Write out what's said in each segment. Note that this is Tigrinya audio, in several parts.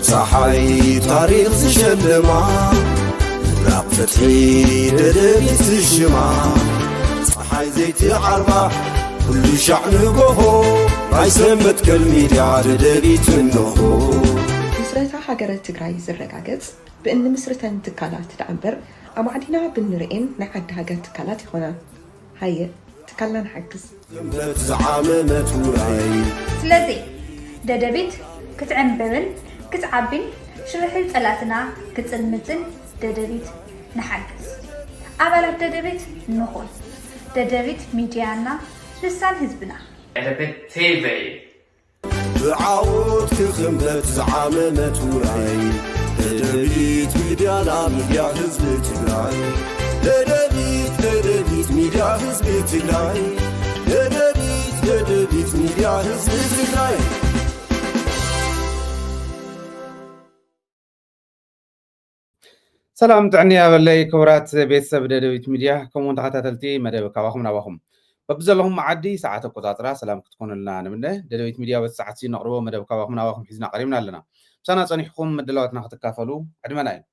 صحاي تاريخ زشلما لا فتحي ددبيت الشما صحاي زيت عربة كل شعن قهو راي سمت كالميديا ددبيت النهو مسرتا حاجرة تقراي زرقاقت بأن مسرتا تكالات دعنبر أما عدينا بنرئين نحد حاجة تكالات هنا هاي تكالنا نحكز زعامة وراي سلازي ددبيت كتعنبرن كتعبين شرحي ثلاثنا كتسلمتن ددبيت نحجز أبلا ددبيت نخون ددبيت ميديانا لسان حزبنا ددبيت تيفي بعود كخمت زعامة وراي ددبيت ميديانا ميديا حزب تقراي ددبيت ميديا حزب تقراي ددبيت ميديا حزب تقراي سلام تعني أبلي كورات بيت سب ددبيت ميديا كمون تحتاتلتي مدب كواخم نواخم ببزلهم معدي ساعات القطاطرة سلام تكون لنا منه ددبيت ميديا بس نقربه مدب كواخم نواخم حزنا قريبنا لنا سنة صنيحكم مدلواتنا تكافلوا عدمنا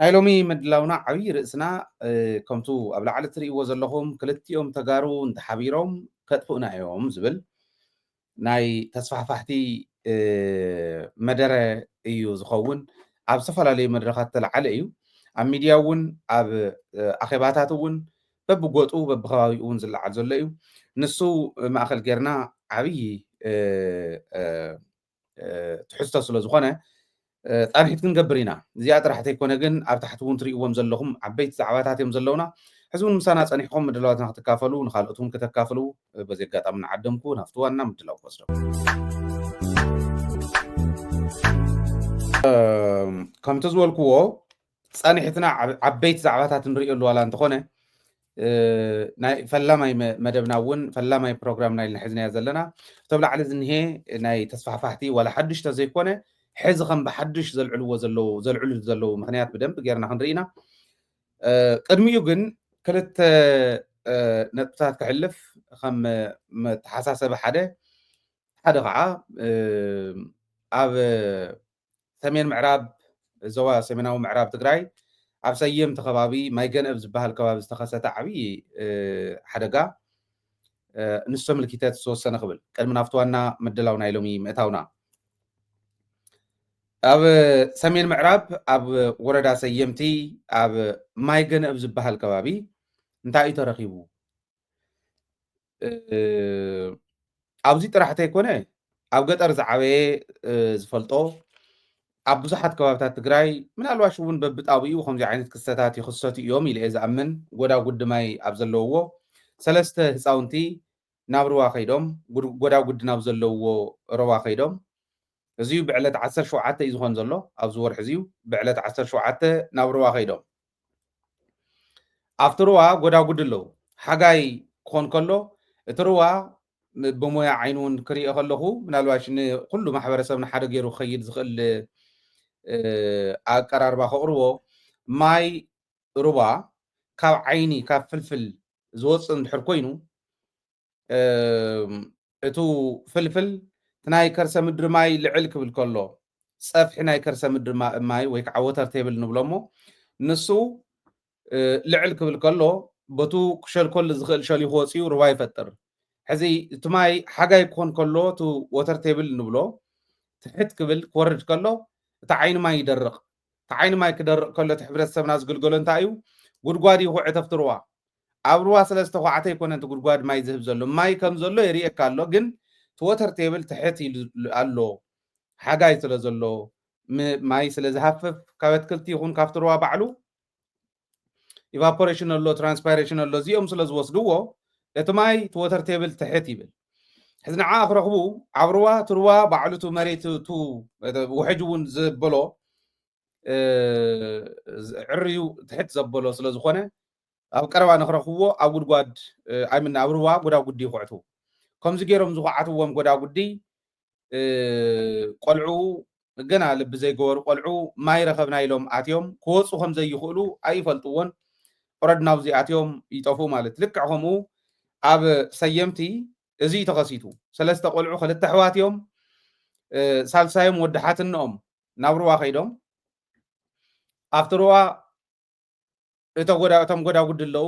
هايلومي مدلونا عبي رأسنا كمتو قبل على تري وزلهم كلتيهم تجارو انت حبيرهم كتفونا يوم زبل ناي تصفحفتي مدرة ايو زخون عب سفر عليه مدرخات العلى ايو عم ميدياون عب أخباتاتون ببقوتو ببخاويون زل عزل ايو نسو مأخل جرنا عبي تحستا سلو زخونة أنا حيتكن قبرينا زيادة راح تكون جن عب تحتون تريقوهم زلهم عبيت زعواتاتهم زلونا حزون مسانات أنيحهم مدلواتنا تكافلوا نخالقتهم كتكافلوا بزيقات أمن عدمكو نفتوانا مدلو قصروا كم تزول كوو صانحتنا عبيت زعواتات نريق الوالا انتخونه فلاماي مدبناون فلاماي بروغرامنا اللي حزنا يزلنا تبلع على زنهي ناي تصفحفحتي ولا حدش تزيكونه حزغم بحدش زلعلو زلعلو مخنيات بدنب غيرنا خنرينا قدميو جن كلت نطات كحلف خم متحساسه بحده حدا قعا اب سمين معراب زوا سميناو معراب تግራይ ኣብ ሰየምቲ ከባቢ ማይ ገንብ ዝበሃል ከባቢ ዝተኸሰተ ዓብይ ሓደጋ ንሶ ምልክታት ዝተወሰነ ክብል ቀድሚ ናፍቲ ዋና ምድላው ናይ ሎሚ ምእታውና ኣብ ሰሜን ምዕራብ ኣብ ወረዳ ሰየምቲ ኣብ ማይ ገንብ ዝበሃል ከባቢ እንታይ እዩ ተረኺቡ ኣብዚ ጥራሕተ ይኮነ ኣብ ገጠር ዝዓበየ ዝፈልጦ ኣብ ብዙሓት ከባቢታት ትግራይ ምናልባሽ እውን በብጣብኡ ከምዚ ዓይነት ክስተታት ይኽሰቱ እዮም ኢለ ዝኣምን ጎዳጉዲ ማይ ኣብ ዘለውዎ ሰለስተ ህፃውንቲ ናብ ሩባ ከይዶም ጎዳጉዲ ናብ ዘለውዎ ሩባ ከይዶም እዚዩ ብዕለት 17 እዩ ዝኮን ዘሎ ኣብዚ ወርሒ እዚዩ ብዕለት 17 ናብ ሩባ ከይዶም ኣብቲ ሩባ ጎዳጉዲ ኣለዉ ሓጋይ ክኾን ከሎ እቲ ሩባ ብሞያ ዓይኑ እውን ክሪኦ ከለኹ ምናልባሽ ንኩሉ ማሕበረሰብ ንሓደ ገይሩ ክኸይድ ዝኽእል ኣቀራርባ ከቕርቦ ማይ ሩባ ካብ ዓይኒ ካብ ፍልፍል ዝወፅእ እንድሕር ኮይኑ እቱ ፍልፍል ናይ ከርሰ ምድሪ ማይ ልዕል ክብል ከሎ ፀፍሒ ናይ ከርሰ ምድሪ ማይ ወይ ከዓ ወተር ቴብል ንብሎ እሞ ንሱ ልዕል ክብል ከሎ በቱ ክሸልከሉ ዝኽእል ሸሊኹ ወፂኡ ሩባ ይፈጥር ሕዚ እቲ ማይ ሓጋይ ክኾን ከሎ እቲ ወተር ቴብል ንብሎ ትሕት ክብል ክወርድ ከሎ እቲ ዓይኒ ማይ ይደርቕ እቲ ዓይኒ ማይ ክደርቕ ከሎ እቲ ሕብረተሰብና ዝግልገሎ እንታይ እዩ ጉድጓድ ይኹዕት ኣብቲ ሩባ ኣብ ሩባ ሰለስተ ኳዕተ ይኮነ እቲ ጉድጓድ ማይ ዝህብ ዘሎ ማይ ከም ዘሎ የሪአካ ኣሎ ግን እቲ ወተር ቴብል ትሕት ኢሉ ኣሎ ሓጋይ ስለ ዘሎ ማይ ስለ ዝሃፍፍ ካብ ኣትክልቲ ይኹን ካብቲ ሩባ ባዕሉ ኢቫፖሬሽን ኣሎ ትራንስፓይሬሽን ኣሎ እዚኦም ስለ ዝወስድዎ እቲ ማይ እቲ ወተር ቴብል ትሕት ይብል ሕዚ ንዓ ክረኽቡ ኣብ ሩባ እቲ ሩባ ባዕሉ እቲ መሬት እቲ ውሕጅ እውን ዘበሎ ዕርዩ ትሕት ዘበሎ ስለ ዝኾነ ኣብ ቀረባ ንክረኽብዎ ኣብ ጉድጓድ ኣይምና ኣብ ሩባ ጎዳጉዲ ይኹዕቱ ከምዚ ገይሮም ዝኹዓትዎም ጎዳጉዲ ቆልዑ ገና ልቢ ዘይገበሩ ቆልዑ ማይ ረኸብና ኢሎም ኣትዮም ክወፁ ከም ዘይኽእሉ ኣይፈልጥዎን ኦረድ ናብዚ ኣትዮም ይጠፉ ማለት ልክዕ ከምኡ ኣብ ሰየምቲ እዚ ተኸሲቱ ሰለስተ ቆልዑ ክልተ ኣሕዋት እዮም ሳልሳዮም ወዲ ሓትነኦም ናብ ሩባ ከይዶም ኣብቲ ሩባ እቶም ጎዳጉዲ ኣለዉ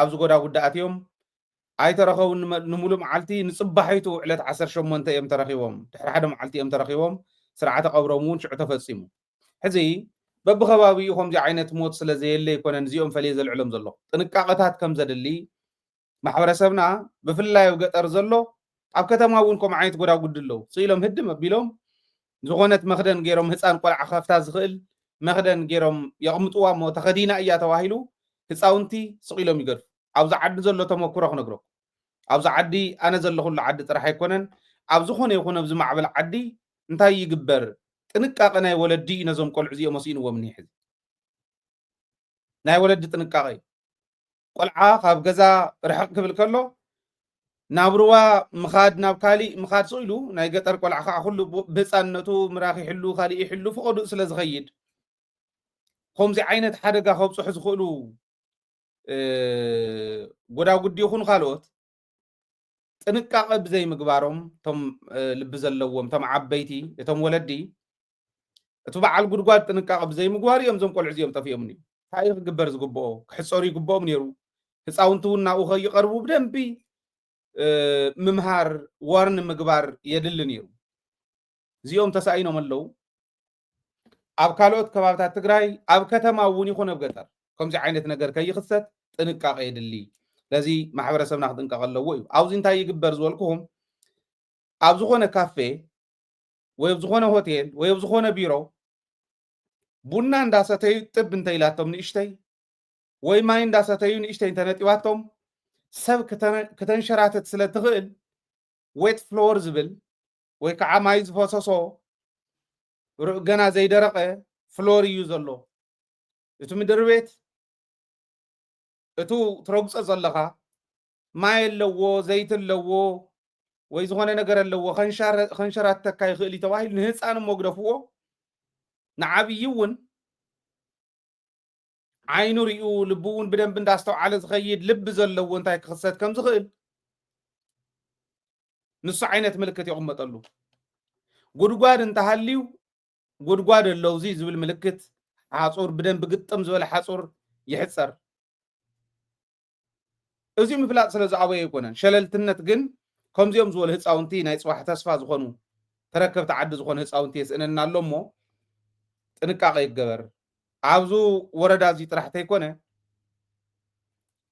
ኣብዚ ጎዳጉዲ ኣትዮም ኣይተረኸቡን ንሙሉእ መዓልቲ ንፅባሒቱ ዕለት 18 እዮም ተረኺቦም ድሕሪ ሓደ መዓልቲ እዮም ተረኺቦም ስርዓተ ቀብሮም እውን ሽዑ ተፈፂሙ ሕዚ በብኸባቢኡ ከምዚ ዓይነት ሞት ስለ ዘየለ ይኮነን እዚኦም ፈልየ ዘልዕሎም ዘሎ ጥንቃቐታት ከም ዘድሊ ማሕበረሰብና ብፍላይ ኣብ ገጠር ዘሎ ኣብ ከተማ እውን ከምኡ ዓይነት ጎዳጉዲ ኣለዉ ስኢሎም ህድም ኣቢሎም ዝኾነት መኽደን ገይሮም ህፃን ቆልዓ ከፍታ ዝኽእል መኽደን ገይሮም የቕምጥዋ እሞ ተኸዲና እያ ተባሂሉ ህፃውንቲ ስቂሎም ይገድፉ ኣብዚ ዓዲ ዘሎ ተመክሮ ክነግረኩም ኣብዚ ዓዲ ኣነ ዘለኹሉ ዓዲ ጥራሕ ኣይኮነን ኣብ ዝኾነ ይኹን ኣብዚ ማዕበል ዓዲ እንታይ ይግበር ጥንቃቐ ናይ ወለዲ ነዞም ቆልዑ እዚኦም ወሲንዎም እኒሄ ሕዚ ናይ ወለዲ ጥንቃቐ እዩ ቆልዓ ካብ ገዛ ርሕቕ ክብል ከሎ ናብ ሩባ ምኻድ ናብ ካሊእ ምኻድ ስኢሉ ናይ ገጠር ቆልዓ ከዓ ኩሉ ብህፃንነቱ ምራኽ ይሕሉ ካሊእ ይሕሉ ፍቐዱኡ ስለ ዝኸይድ ከምዚ ዓይነት ሓደጋ ከብፅሑ ዝኽእሉ ጎዳጉዲ ይኹን ካልኦት ጥንቃቐ ብዘይ ምግባሮም እቶም ልቢ ዘለዎም እቶም ዓበይቲ እቶም ወለዲ እቲ በዓል ጉድጓድ ጥንቃቐ ብዘይ ምግባር እዮም እዞም ቆልዑ እዚኦም ጠፊኦም እዩ እንታይ ክግበር ዝግብኦ ክሕፀሩ ይግብኦም ነይሩ ህፃውንቲ እውን ናብኡ ከይቐርቡ ብደንቢ ምምሃር ወርኒ ምግባር የድሊ ነይሩ እዚኦም ተሳኢኖም ኣለዉ ኣብ ካልኦት ከባቢታት ትግራይ ኣብ ከተማ እውን ይኹን ኣብ ገጠር ከምዚ ዓይነት ነገር ከይኽሰት ጥንቃቐ የድሊ ለዚ ማሕበረሰብና ክጥንቀቕ ኣለዎ እዩ ኣብዚ እንታይ ይግበር ዝበልኩኹም ኣብ ዝኾነ ካፌ ወይ ኣብ ዝኾነ ሆቴል ወይ ኣብ ዝኾነ ቢሮ ቡና እንዳሰተዩ ጥብ እንተኢላቶም ንእሽተይ ወይ ማይ እንዳሰተዩ ንእሽተይ እንተነጢባቶም ሰብ ከተንሸራተት ስለ ትኽእል ዌት ፍሎር ዝብል ወይ ከዓ ማይ ዝፈሰሶ ገና ዘይደረቐ ፍሎር እዩ ዘሎ እቲ ምድሪ ቤት እቱ ትረግፆ ዘለኻ ማይ ኣለዎ ዘይቲ ኣለዎ ወይ ዝኾነ ነገር ኣለዎ ከንሸራተካ ይኽእል እዩ ተባሂሉ ንህፃን ሞግደፍዎ ንዓብይ እውን ዓይኑ ርኡ ልቡ እውን ብደንብ እንዳስተውዓለ ዝኸይድ ልቢ ዘለዎ እንታይ ክኽሰት ከም ዝኽእል ንሱ ዓይነት ምልክት ይቕመጠሉ ጉድጓድ እንተሃልዩ ጉድጓድ ኣለውዚ ዝብል ምልክት ሓፁር ብደንብ ግጥም ዝበለ ሓፁር ይሕፀር እዚ ምፍላጥ ስለ ዝዓበየ ኣይኮነን ሸለልትነት ግን ከምዚኦም ዝበሉ ህፃውንቲ ናይ ፅባሕ ተስፋ ዝኾኑ ተረከብቲ ዓዲ ዝኾኑ ህፃውንቲ የስእነና ኣሎ እሞ ጥንቃቐ ይገበር ኣብዚ ወረዳ እዚ ጥራሕ ተይኮነ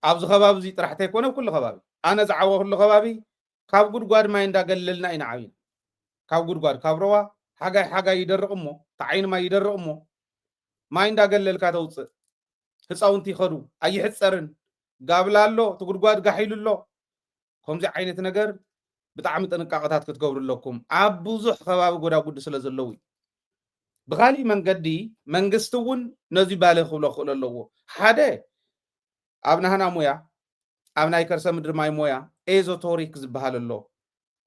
ኣብዚ ከባቢ እዚ ጥራሕ ተይኮነ ኩሉ ከባቢ ኣነ ዝዓበ ኩሉ ከባቢ ካብ ጉድጓድ ማይ እንዳገለልና ኢና ዓብይና ካብ ጉድጓድ ካብ ሩባ ሓጋይ ይደርቕ እሞ ተዓይኒ ማይ ይደርቕ እሞ ማይ እንዳገለልካ ተውፅእ ህፃውንቲ ይኸዱ ኣይሕፀርን ጋብላ ኣሎ እቲ ጉድጓድ ጋሒሉ ኣሎ ከምዚ ዓይነት ነገር ብጣዕሚ ጥንቃቐታት ክትገብሩ ኣለኩም ኣብ ብዙሕ ከባቢ ጎዳጉዲ ስለ ዘለዉ ብኻሊእ መንገዲ መንግስቲ እውን ነዚ ባለ ክብሎ ክኽእል ኣለዎ ሓደ ኣብ ናህና ሞያ ኣብ ናይ ከርሰ ምድሪ ማይ ሞያ ኤዞቶሪክ ዝበሃል ኣሎ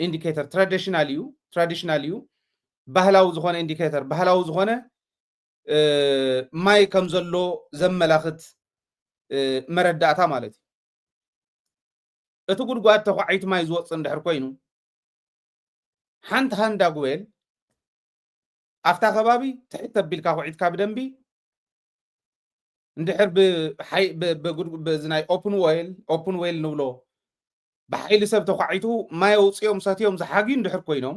ኢንዲኬተር ትራዲሽናል እዩ ባህላዊ ዝኾነ ኢንዲኬተር ባህላዊ ዝኾነ ማይ ከም ዘሎ ዘመላኽት መረዳእታ ማለት እዩ እቲ ጉድጓድ ተኳዒቱ ማይ ዝወፅእ እንድሕር ኮይኑ ሓንቲ ሃንዳ ጉዌል ኣብታ ከባቢ ትሕት ተቢልካ ኩዒትካ ብደንቢ እንድሕር ብናይ ኦፕን ዌል ንብሎ ብሓይሊ ሰብ ተኳዒቱ ማይ ኣውፅኦም ሰትዮም ዝሓግዩ እንድሕር ኮይኖም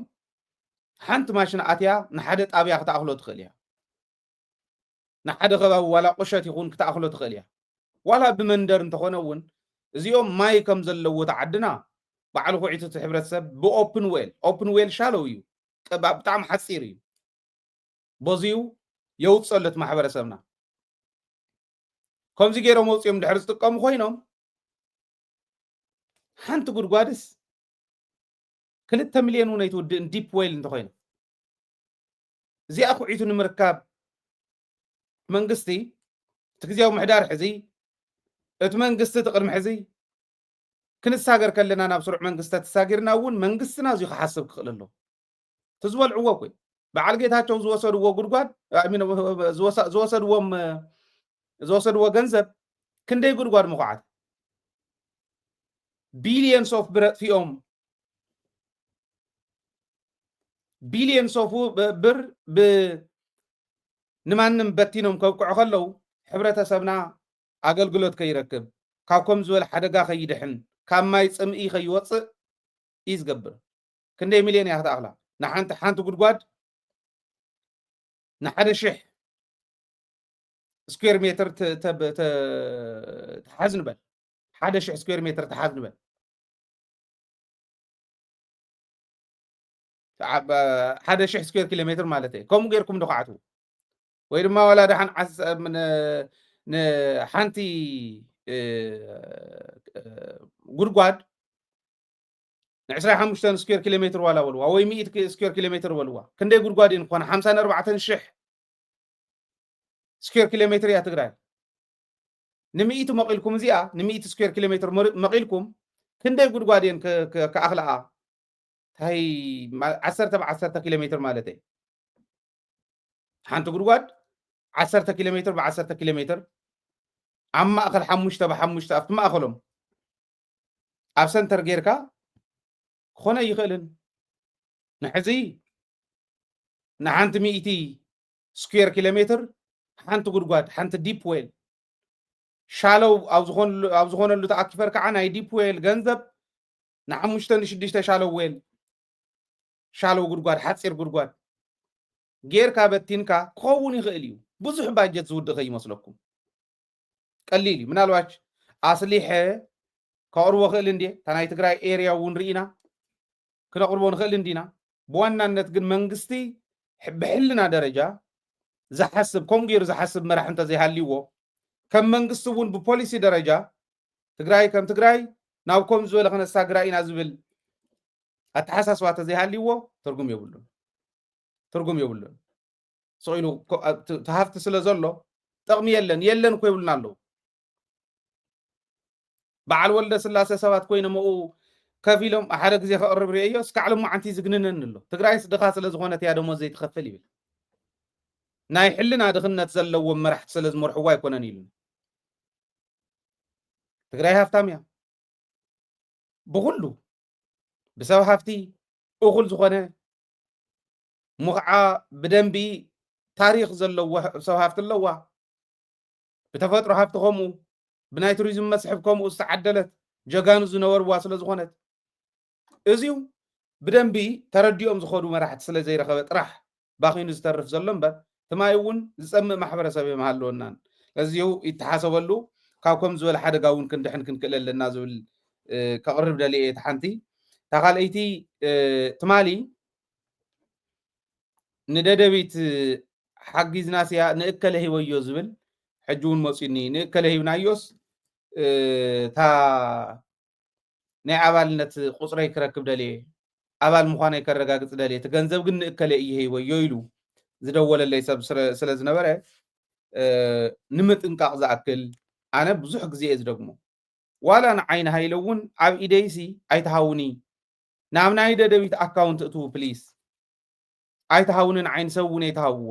ሓንቲ ማሽን ኣትያ ንሓደ ጣብያ ክተኣኽሎ ትኽእል እያ ንሓደ ከባቢ ዋላ ቁሸት ይኹን ክተኣኽሎ ትኽእል እያ ዋላ ብመንደር እንተኾነ እውን እዚኦም ማይ ከም ዘለዎ ተዓድና ባዕሉ ኩዒቱ እቲ ሕብረተሰብ ብኦፕን ዌል ሻለው እዩ ብጣዕሚ ሓፂር እዩ በዚኡ የውፅለት ማሕበረሰብና ከምዚ ገይሮም ወፂኦም ድሕሪ ዝጥቀሙ ኮይኖም ሓንቲ ጉድጓድስ 2 ሚልዮን እውን ኣይትውድእን ዲፕ ዌል እንተኮይኑ እዚኣ ኩዒቱ ንምርካብ መንግስቲ እቲ ግዜያዊ ምሕዳር ሕዚ እቲ መንግስቲ ትቅድሚ ሕዚ ክንሳገር ከለና ናብ ስሩዕ መንግስታት ተሳጊርና እውን መንግስትና እዚኡ ክሓስብ ክኽእል ኣሎ ትዝበልዕዎ ኮይ በዓል ጌታቸው ዝወሰድዎ ጉድጓድ ዝወሰድዎ ገንዘብ ክንደይ ጉድጓድ ምኹዓት ቢሊየንስ ኦፍ ብር ኣጥፊኦም ቢሊየንስ ኦፍ ብር ንማንም በቲኖም ከብቅዑ ከለው ሕብረተሰብና ኣገልግሎት ከይረክብ ካብከም ዝበለ ሓደጋ ከይድሕን ካብ ማይ ፅምኢ ከይወፅእ እዩ ዝገብር ክንደይ ሚልዮን እያ ክትኣኽላ ንሓንቲ ጉድጓድ ን1,000 ስኩዌር ሜትር ተሓዝ ንበል 1,000 ስኩዌር ሜትር ተሓዝ ንበል 1,000 ስኩዌር ኪሎ ሜትር ማለት እዩ ከምኡ ጌርኩም ድኹዓትው ወይ ድማ ዋላ ድሓን ንሓንቲ ጉድጓድ ን25 ስኩዌር ኪሎ ሜትር ዋላ በልዋ ወይ 100 ስኩዌር ኪሎ ሜትር በልዋ ክንደይ ጉድጓድ እዩ ንኾነ 54,000 ስኩዌር ኪሎ ሜትር እያ ትግራይ ን100 መቂልኩም እዚኣ ን100 ስኩዌር ኪሎ ሜትር መቂልኩም ክንደይ ጉድጓድ እየን ከኣኽልኣ ታይ 10 ኪሎ ሜትር ማለት እዩ ሓንቲ ጉድጓድ 10 ኪሎ ሜትር ብ10 ኪሎ ሜትር ኣብ ማእኸል 5 ብ5 ኣብቲ ማእኸሎም ኣብ ሰንተር ጌርካ ክኾነ ይኽእልን ንሕዚ ንሓንቲ 100 ስኩዌር ኪሎ ሜትር ሓንቲ ጉድጓድ ሓንቲ ዲፕ ዌል ሻለው ኣብ ዝኾነሉ ተኣኪፈር ከዓ ናይ ዲፕ ዌል ገንዘብ ን5-6 ሻለው ጉድጓድ ሓፂር ጉድጓድ ጌርካ በቲንካ ክኸውን ይኽእል እዩ ብዙሕ ባጀት ዝውድእ ከይመስለኩም ቀሊል እዩ ምናልባች ኣስሊሐ ከቅርቦ ክእል እንዴ እታ ናይ ትግራይ ኤርያ እውን ርኢና ክነቅርቦ ንኽእል እንዲና ብዋናነት ግን መንግስቲ ብሕልና ደረጃ ዝሓስብ ከምኡ ገይሩ ዝሓስብ መራሒ እንተዘይሃልይዎ ከም መንግስቲ እውን ብፖሊሲ ደረጃ ትግራይ ከም ትግራይ ናብ ከም ዝበለ ክነሳግራ ኢና ዝብል ኣተሓሳስባ ተዘይሃልይዎ ትርጉም የብሉን ስኢሉ ተሃፍቲ ስለ ዘሎ ጥቕሚ የለን እኮ ይብሉና ኣለዉ በዓል ወልደ ስላሴ ሰባት ኮይኖም ከፍ ኢሎም ሓደ ግዜ ከቅርብ ርአዮ እስካዕ ሎማዓንቲ ዝግንነን ኣሎ ትግራይ ስድኻ ስለ ዝኾነት እያ ደሞዝ ዘይትኸፍል ይብል ናይ ሕልና ድኽነት ዘለዎም መራሕቲ ስለ ዝመርሕዋ ኣይኮነን ኢሉ ትግራይ ሃፍታም እያ ብኩሉ ብሰብ ሃፍቲ እኹል ዝኾነ ሙኽዓ ብደንቢ ታሪክ ዘለዎ ሰብ ሃፍቲ ኣለዋ ብተፈጥሮ ሃፍቲ ከምኡ ብናይ ቱሪዝም መስሕብ ከምኡ ዝተዓደለት ጀጋኑ ዝነበርዋ ስለ ዝኾነት እዚው ብደንቢ ተረዲኦም ዝኸዱ መራሕቲ ስለ ዘይረኸበ ጥራሕ ባኺኑ ዝተርፍ ዘሎ እምበር ትማይ እውን ዝፀምእ ማሕበረሰብ የመሃለወናን እዚው ይተሓሰበሉ ካብ ከም ዝበለ ሓደጋ እውን ክንድሕን ክንክእል ኣለና ዝብል ከቕርብ ደልየ እቲ ሓንቲ እታ ካልአይቲ ትማሊ ንደደቢት ሓጊዝናስያ ንእከለ ሂወዮ ዝብል ሕጂ እውን መፂኒ ንእከለ ሂብናዮስ እታ ናይ ኣባልነት ቁፅረይ ክረክብ ደልየ ኣባል ምዃነይ ከረጋግፅ ደልየ እቲ ገንዘብ ግን ንእከለ እየ ሂወዮ ኢሉ ዝደወለለይ ሰብ ስለ ዝነበረ ንምጥንቃቕ ዝኣክል ኣነ ብዙሕ ግዜ እየ ዝደግሞ ዋላ ንዓይኒ ሃይለ እውን ኣብ ኢደይሲ ኣይተሃውኒ ናብ ናይ ደደቢት ኣካውንት እትው ፕሊስ ኣይተሃውንን ዓይኒ ሰብ እውን ኣይተሃውዎ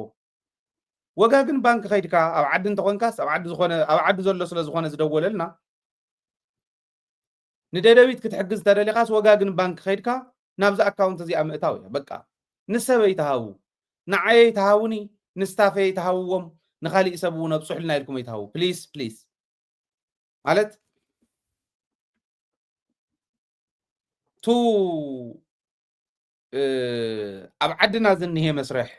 ወጋግን ባንክ ከይድካ ኣብ ዓዲ እንተኮንካስ ኣብ ዓዲ ዘሎ ስለ ዝኾነ ዝደወለልና ንደደቢት ክትሕግዝ ተደሊኻስ ወጋግን ባንክ ከይድካ ናብዚ ኣካውንት እዚኣ ምእታው እያ በቃ ንሰበይ ተሃው ንዓየይ ተሃውኒ ንስታፈይ ተሃውዎም ንኻሊእ ሰብ እውን ኣብፅሑልና ኢልኩም ኣይተሃው ፕሊስ ማለት ቱ ኣብ ዓድና ዝንሄ መስርሕ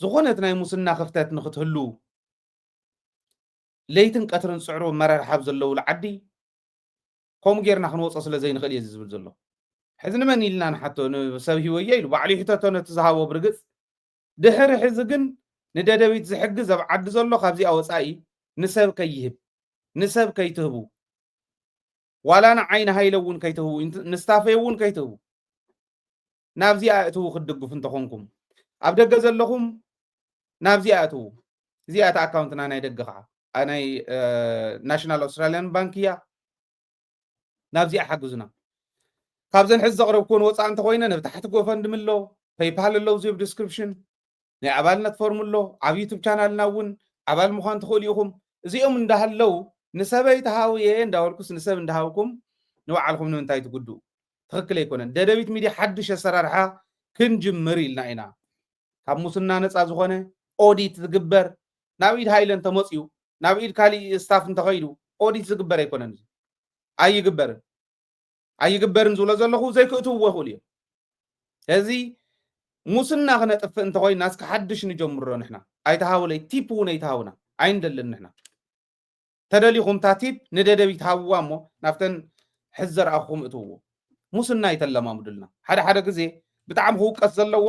ዝኾነት ናይ ሙስና ክፍተት ንክትህሉ ለይትን ቀትርን ፅዕሩ መራርሓብ ዘለውሉ ዓዲ ከምኡ ጌርና ክንወፆ ስለ ዘይንኽእል እየ ዝብል ዘሎ ሕዚ ንመን ኢልና ንሓቶ ንሰብ ሂወየ ኢሉ ባዕሉ ሕተቶ ነቲ ዝሃቦ ብርግፅ ድሕሪ ሕዚ ግን ንደደቢት ዝሕግዝ ኣብ ዓዲ ዘሎ ካብዚኣ ወፃኢ ንሰብ ከይህብ ንሰብ ከይትህቡ ዋላ ንዓይኒ ሃይለ እውን ከይትህቡ ንስታፈይ እውን ከይትህቡ ናብዚኣ እትው ክድግፉ እንተኾንኩም ኣብ ደገ ዘለኹም ናብዚኣ እትው እዚኣ እቲ ኣካውንትና ናይ ደገ ከዓ ናይ ናሽናል ኣውስትራልያን ባንክ እያ ናብዚኣ ሓግዙና ካብዘን ሕዚ ዘቕረብክዎን ወፃእ እንተኮይነ ነብ ታሕቲ ጎፈንድም ኣሎ ፔይፓል ኣለዉ ዝብ ዲስክሪፕሽን ናይ ኣባልነት ፎርም ኣሎ ኣብ ዩቱብ ቻናልና እውን ኣባል ምዃን ትኽእሉ ኢኹም እዚኦም እንዳሃለው ንሰበይ ተሃውየ እንዳበልኩስ ንሰብ እንዳሃብኩም ንባዕልኩም ንምንታይ ትጉድኡ ትኽክል ኣይኮነን ደደቢት ሚድያ ሓድሽ ኣሰራርሓ ክንጅምር ኢልና ኢና ካብ ሙስና ነፃ ዝኾነ ኦዲት ዝግበር ናብ ኢድ ሃይለን ተመፅዩ ናብ ኢድ ካሊእ ስታፍ እንተኸይዱ ኦዲት ዝግበር ኣይኮነን ኣይግበርን ዝብሎ ዘለኹ ዘይክእትውዎ ይኽእሉ እዮም እዚ ሙስና ክነጥፍእ እንተኮይና እስከ ሓድሽ ንጀምሮ ንሕና ኣይተሃውለይ ቲፕ እውን ኣይተሃውና ኣይንደልን ንሕና ተደሊኹም ታ ቲፕ ንደደቢት ሃብዋ እሞ ናብተን ሕዚ ዘረኣኹም እትውዎ ሙስና ይተለማምዱልና ሓደ ግዜ ብጣዕሚ ክውቀት ዘለዎ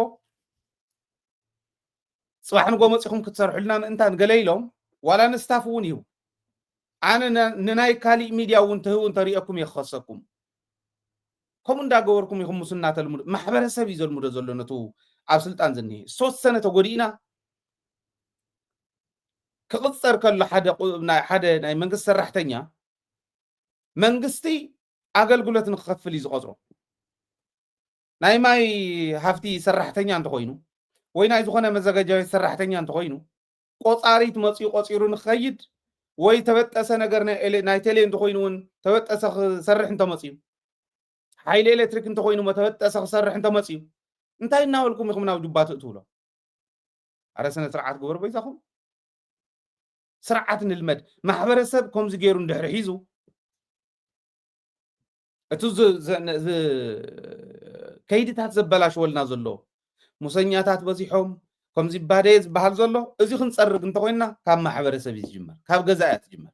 ጽባሕ ንጎ መፂኹም ክትሰርሑልና ምእንታን ገለ ኢሎም ዋላ ንስታፍ እውን ይሁ ኣነ ንናይ ካሊእ ሚድያ እውን ትህቡ እንተሪአኩም የክኸሰኩም ከምኡ እንዳገበርኩም ኢኹም ሙስና ተልሙዱ ማሕበረሰብ እዩ ዘልሙዶ ዘሎ ነቱ ኣብ ስልጣን ዝኒሄ 3 ሰነ ተጎዲእና ክቕፀር ከሎ ሓደ ናይ መንግስቲ ሰራሕተኛ መንግስቲ ኣገልግሎት ንክኸፍል እዩ ዝቆፅሮ ናይ ማይ ሃፍቲ ሰራሕተኛ እንተኮይኑ ወይ ናይ ዝኾነ መዘጋጃዊ ሰራሕተኛ እንተኮይኑ ቆፃሪት መፅኡ ቆፂሩ ንክኸይድ ወይ ተበጠሰ ነገር ናይ ቴሌ እንተኮይኑ እውን ተበጠሰ ክሰርሕ እንተመፅዩ ሓይሊ ኤሌክትሪክ እንተኮይኑ ተበጠሰ ክሰርሕ እንተመፅዩ እንታይ እናበልኩም ኢኹም ናብ ጁባ ትእትውሎ ኣረ ስነ ስርዓት ግበሩ በይዛኹም ስርዓት ንልመድ ማሕበረሰብ ከምዚ ገይሩ እንድሕሪ ሒዙ እቲ ከይድታት ዘበላሽወልና ዘሎ ሙሰኛታት በዚሖም ከምዚ ባደየ ዝበሃል ዘሎ እዚ ክንፀርግ እንተኮይንና ካብ ማሕበረሰብ እዩ ዝጅመር ካብ ገዛእያ ትጅመር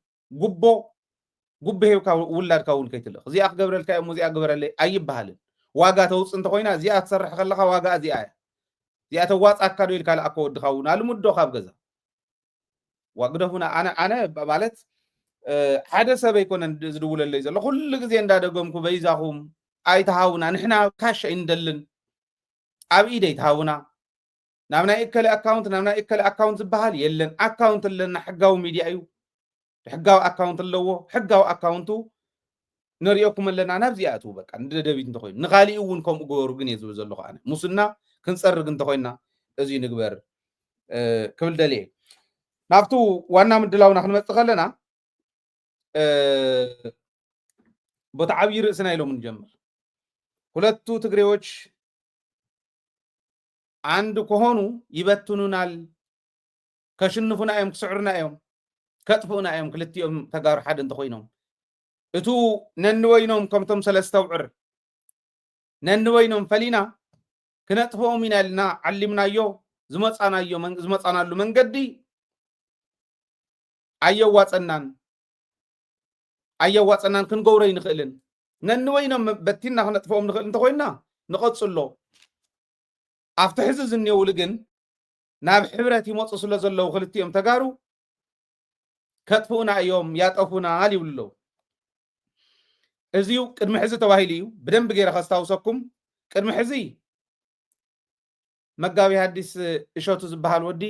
ጉቦ ሂብካ ውላድካ እውን ከይትልኽ እዚኣ ክገብረልካ እሞ እዚኣ ግበረለይ ኣይበሃልን ዋጋ ተውፅእ እንተኮይና እዚኣ ትሰርሕ ከለካ ዋጋ እዚኣ እያ እዚኣ ተዋፃእካ ዶ ኢልካ ልኣኮ ወድኻ እውን ኣልሙዶ ካብ ገዛ ዋግደፉና ኣነ ማለት ሓደ ሰብ ኣይኮነን ዝድውለለይ ዘሎ ኩሉ ግዜ እንዳደገምኩ በይዛኹም ኣይተሃውና ንሕና ካሽ ኣይንደልን ኣብ ኢድ ኣይተሃውና ናብ ናይ እከለ ኣካውንት ዝበሃል የለን ኣካውንት ኣለና ሕጋዊ ሚድያ እዩ ሕጋዊ ኣካውንት ኣለዎ ሕጋዊ ኣካውንቱ ንሪኦኩም ኣለና ናብዚኣ እትው በቃ ንደደቢት እንተኮይኑ ንኻሊእ እውን ከምኡ ገበሩ ግን እየ ዝብል ዘለኹ ኣነ ሙስና ክንፀርግ እንተኮይንና እዙይ ንግበር ክብል ደልየ ናብቱ ዋና ምድላውና ክንመፅእ ከለና ቦታ ዓብይ ርእስና ኢሎም እንጀምር ሁለቱ ትግሬዎች አንድ ከሆኑ ይበትኑናል ከሽንፉና እዮም ክስዕሩና እዮም ከጥፉና እዮም ክልቲኦም ተጋሩ ሓደ እንተኮይኖም እቱ ነንወይኖም ከምቶም ሰለስተ ውዕር ነንወይኖም ፈሊና ክነጥፍኦም ኢና ኢልና ዓሊምናዮ ዝመፃናሉ መንገዲ ኣየዋፀናን ክንገብሮ ይንኽእልን ነንወይኖም በቲና ክነጥፍኦም ንኽእል እንተኮይንና ንቐፅሎ ኣብቲ ሕዚ ዝኔውሉ ግን ናብ ሕብረት ይመፁ ስለ ዘለዉ ክልቲኦም ተጋሩ ከጥፉና እዮም ያጠፉና ይብሉ እዚዩ ቅድሚ ሕዚ ተባሂሉ እዩ ብደንብ ገይረ ከስታውሰኩም ቅድሚ ሕዚ መጋቢ ሐዲስ እሸቱ ዝበሃል ወዲ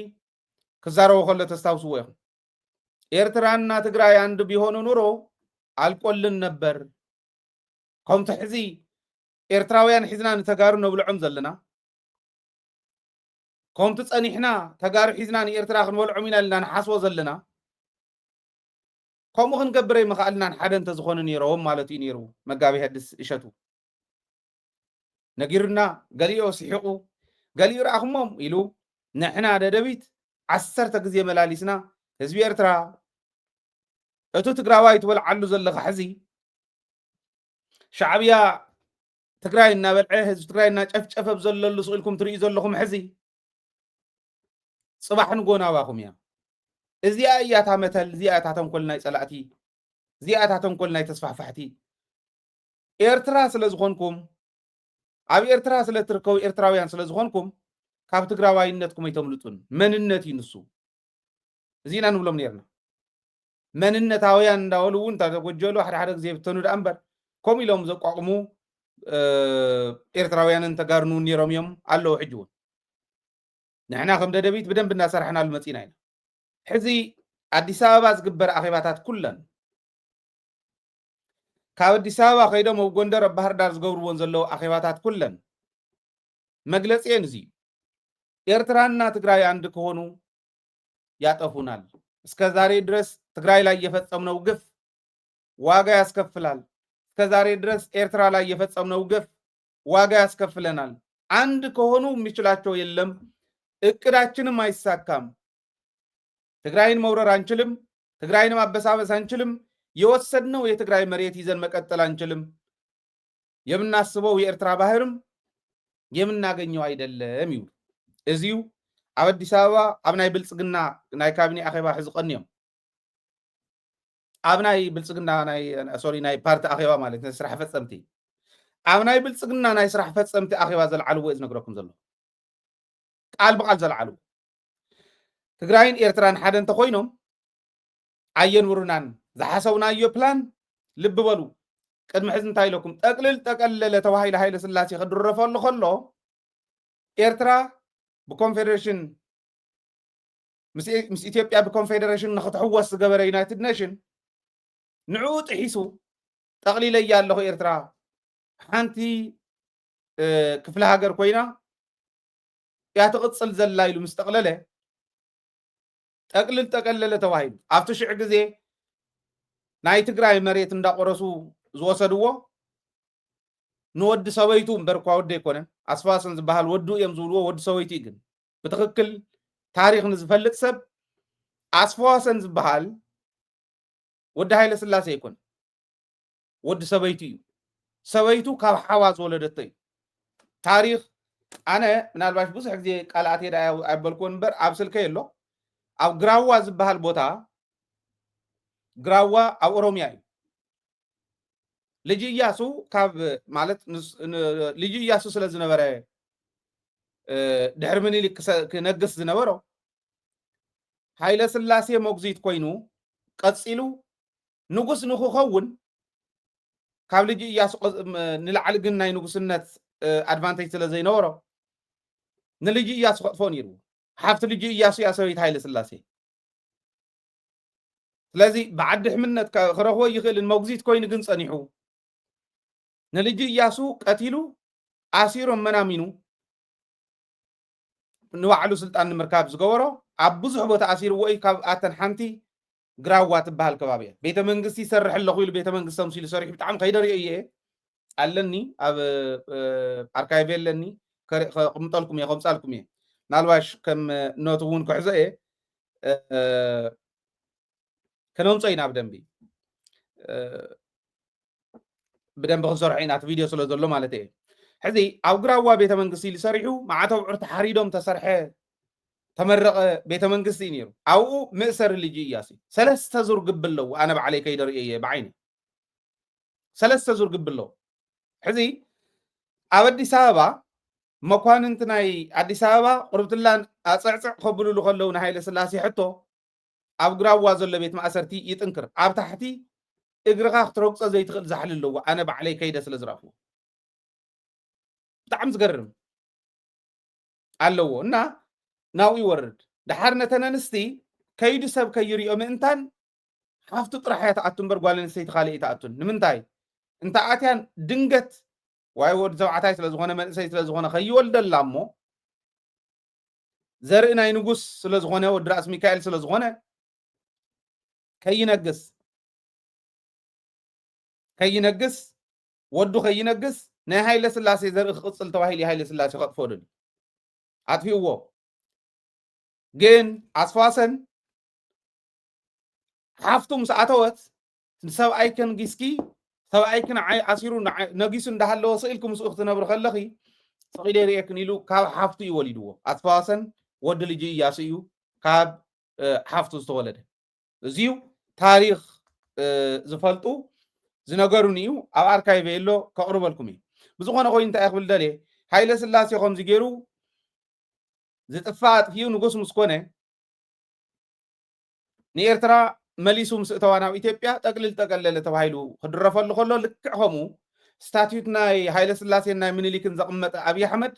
ክዛረቦ ከሎ ተስታውስዎ ኢኹም ኤርትራና ትግራይ አንድ ቢሆኑ ኑሮ አልቆልን ነበር ከምቲ ሕዚ ኤርትራውያን ሒዝና ንተጋሩ ነብልዖም ዘለና ከምቲ ፀኒሕና ተጋሩ ሒዝና ንኤርትራ ክንበልዖም ኢና ኢልና ንሓስቦ ዘለና ከምኡ ክንገብረ ይምኽኣልና ሓደ እንተዝኾኑ ነይሮም ማለት እዩ ነይሩ መጋቢ ሐዲስ እሸቱ ነጊሩና ገሊኦ ስሒቁ ገሊኡ ረኣኹሞም ኢሉ ንሕና ደደቢት 10 ግዜ መላሊስና ህዝቢ ኤርትራ እቱ ትግራዋይ ትበልዓሉ ዘለኻ ሕዚ ሻዕብያ ትግራይ እናበልዐ ህዝቢ ትግራይ እናጨፍጨፈ ብዘለሉ ስኢልኩም ትርእዩ ዘለኹም ሕዚ ጽባሕ ንጎናባኹም እያ እዚኣ እያ እታ መተል እዚኣ እታ ተንኮል ናይ ፀላእቲ እዚኣ እታ ተንኮል ናይ ተስፋሕፋሕቲ ኤርትራ ስለ ዝኾንኩም ኣብ ኤርትራ ስለ ትርከቡ ኤርትራውያን ስለ ዝኾንኩም ካብ ትግራዋይነትኩም ኣይተምልጡን መንነት ይንሱ እዚና ንብሎም ነርና መንነታውያን እንዳበሉ እውን ተጎጀሉ ሓደ ግዜ ብተኑ ዳ እምበር ከምኡ ኢሎም ዘቋቁሙ ኤርትራውያንን ተጋርኑ ነይሮም እዮም ኣለዉ ሕጂ እውን ንሕና ከም ደደቢት ብደንብ እናሰርሕናሉ መፂና ኢና ሕዚ ኣዲስ ኣበባ ዝግበር ኣኼባታት ኩለን ካብ ኣዲስ ኣበባ ከይዶም ኣብ ጎንደር ኣብ ባህር ዳር ዝገብርዎን ዘለዉ ኣኼባታት ኩለን መግለፂአን እዚ ኤርትራና ትግራይ አንድ ከሆኑ ያጠፉናል እስከ ዛሬ ድረስ ትግራይ ላይ የፈጸምነው ግፍ ዋጋ ያስከፍላል እስከ ዛሬ ድረስ ኤርትራ ላይ የፈጸምነው ግፍ ዋጋ ያስከፍለናል አንድ ከሆኑ የሚችላቸው የለም እቅዳችንም አይሳካም ትግራይን መውረር አንችልም፣ ትግራይን ማበሳበስ አንችልም፣ የወሰድነው የትግራይ መሬት ይዘን መቀጠል አንችልም፣ የምናስበው የኤርትራ ባህርም የምናገኘው አይደለም ይሉ እዚሁ ኣብ አዲስ አበባ ኣብ ናይ ብልጽግና ናይ ካቢኔ ኣኼባ ሕዚ ቀኒዮም ኣብ ናይ ብልጽግና ናይ ፓርቲ ኣኼባ ማለት ነው ስራሕ ፈጸምቲ ኣብ ናይ ብልጽግና ናይ ስራሕ ፈጸምቲ ኣኼባ ዘለዓልዎ እዩ ዝነግረኩም ዘሎ ቃል ብቃል ዘለዓልዎ ትግራይን ኤርትራን ሓደ እንተኮይኖም ኣየንውሩናን ዝሓሰብናዮ ፕላን ልብ በሉ ቅድሚ ሕዚ እንታይ ኢለኩም ጠቅልል ጠቀለለ ተባሂለ ሃይለ ስላሴ ክድረፈሉ ከሎ ኤርትራ ብኮንፌደሬሽን ምስ ኢትዮጵያ ብኮንፌደሬሽን ንክትሕወስ ዝገበረ ዩናይትድ ኔሽን ንዑ ጥሒሱ ጠቅሊለያ ኣለኹ ኤርትራ ሓንቲ ክፍለ ሃገር ኮይና ያ ትቅፅል ዘላ ኢሉ ምስ ጠቅለለ ጠቅልል ጠቀለለ ተባሂሉ ኣብቲ ሽዕ ግዜ ናይ ትግራይ መሬት እንዳቆረሱ ዝወሰድዎ ንወዲ ሰበይቱ እምበርኳ ወዲ ኣይኮነን ኣስፋሰን ዝበሃል ወዱ እዮም ዝብልዎ ወዲ ሰበይቱ ግን ብትክክል ታሪክ ንዝፈልጥ ሰብ ኣስፋሰን ዝበሃል ወዲ ሃይለ ስላሴ ይኮን ወዲ ሰበይቱ እዩ ሰበይቱ ካብ ሓዋ ዝወለደቶ እዩ ታሪክ ኣነ ምናልባሽ ብዙሕ ግዜ ቃልኣት ሄዳ ኣይበልኩን እምበር ኣብ ስልከ የሎ ኣብ ግራዋ ዝበሃል ቦታ ግራዋ ኣብ ኦሮሚያ እዩ ልጅ ኢያሱ ካብ ማለት ልጅ ኢያሱ ስለ ዝነበረ ድሕሪ ምኒልክ ክነግስ ዝነበሮ ሃይለ ስላሴ ሞግዚት ኮይኑ ቀፂሉ ንጉስ ንክኸውን ካብ ልጅ ኢያሱ ንላዕሊ ግን ናይ ንጉስነት ኣድቫንቴጅ ስለ ዘይነበሮ ንልጅ ኢያሱ ከጥፎ ነይሩ ሓፍቲ ልጅ ኢያሱ እያ ሰበይት ሃይለ ስላሴ ስለዚ ብዓዲ ሕምነት ክረኽቦ ይኽእልን ሞግዚት ኮይኑ ግን ፀኒሑ ንልጅ ኢያሱ ቀቲሉ ኣሲሮም መናሚኑ ንባዕሉ ስልጣን ንምርካብ ዝገበሮ ኣብ ብዙሕ ቦታ ኣሲርዎ እዩ ካብ ኣተን ሓንቲ ግራዋ ትበሃል ከባቢ እያ ቤተ መንግስቲ ይሰርሕ ኣለኹ ኢሉ ቤተ መንግስቲ ተምሲሉ ሰሪሑ ብጣዕሚ ከይደሪኦ እየ ኣለኒ ኣብ ኣርካይቭ ኣለኒ ከምጠልኩም እየ ከምፃልኩም እየ ናልባሽ ከም ኖት እውን ክሕዞ እየ ከነምፆ ኢና ብደንቢ ክንሰርሖ ኢና እቲ ቪድዮ ስለ ዘሎ ማለት እየ ሕዚ ኣብ ግራዋ ቤተ መንግስቲ ኢሉ ሰሪሑ ማዓተው ዕርቲ ሓሪዶም ተሰርሐ ተመረቀ ቤተ መንግስቲ ነይሩ ኣብኡ ምእሰር ልጅ ኢያሱ ሰለስተ ዙር ግብለው ኣነ ባዕለይ ከይደሪኦ እየ ብዓይኒ ሰለስተ ዙር ግብለው ሕዚ ኣብ ኣዲስ ኣበባ መኳንንቲ ናይ ኣዲስ ኣበባ ቁርብትላን ኣፅዕፅዕ ከብልሉ ከለው ንሃይለ ስላሴ ሕቶ ኣብ ግራዋ ዘሎ ቤት ማእሰርቲ ይጥንክር ኣብ ታሕቲ እግርኻ ክትረግፆ ዘይትኽእል ዛሕሊ ኣለዎ ኣነ ባዕለይ ከይደ ስለ ዝረኽቦ ብጣዕሚ ዝገርም ኣለዎ እና ናብኡ ይወርድ ድሓር ነተን ኣንስቲ ከይዱ ሰብ ከይሪኦ ምእንታን ሓፍቱ ጥራሕ እያ ተኣቱ እምበር ጓል ኣንስተይቲ ካልእ ተኣቱን ንምንታይ እንተኣትያን ድንገት ዋይ ወዲ ተባዕታይ ስለ ዝኾነ መንእሰይ ስለ ዝኾነ ከይወልደላ እሞ ዘርኢ ናይ ንጉስ ስለ ዝኾነ ወዲ ራእሲ ሚካኤል ስለ ዝኾነ ከይነግስ ወዱ ከይነግስ ናይ ሃይለ ስላሴ ዘርኢ ክቅፅል ተባሂሉ ሃይለ ስላሴ ከጥፎ ድል ኣጥፊእዎ ግን ኣስፋሰን ሓፍቱ ምስ ኣተወት ሰብኣይ ከንጊስኪ ሰብኣይ ክን ኣሲሩ ነጊሱ እንዳሃለወ ስኢልኩ ምስኡ ክትነብሩ ከለኺ ፈቂደ ርኤክን ኢሉ ካብ ሓፍቱ ይወሊድዎ ኣስፋሰን ወዲ ልጅ ኢያሱ እዩ ካብ ሓፍቱ ዝተወለደ እዚዩ ታሪክ ዝፈልጡ ዝነገሩን እዩ ኣብ ኣርካይቭ የሎ ከቅርበልኩም እዩ ብዝኾነ ኮይኑ እንታይ ክብል ደልየ ሃይለ ስላሴ ከምዚ ገይሩ ዝጥፋእ ኣጥፊኡ ንጉስ ምስ ኮነ ንኤርትራ መሊሱ ምስ እተዋ ናብ ኢትዮጵያ ጠቅልል ጠቀለለ ተባሂሉ ክድረፈሉ ከሎ ልክዕ ከምኡ ስታትዩት ናይ ሃይለ ስላሴን ናይ ምኒልክን ዘቕመጠ ኣብይ ኣሕመድ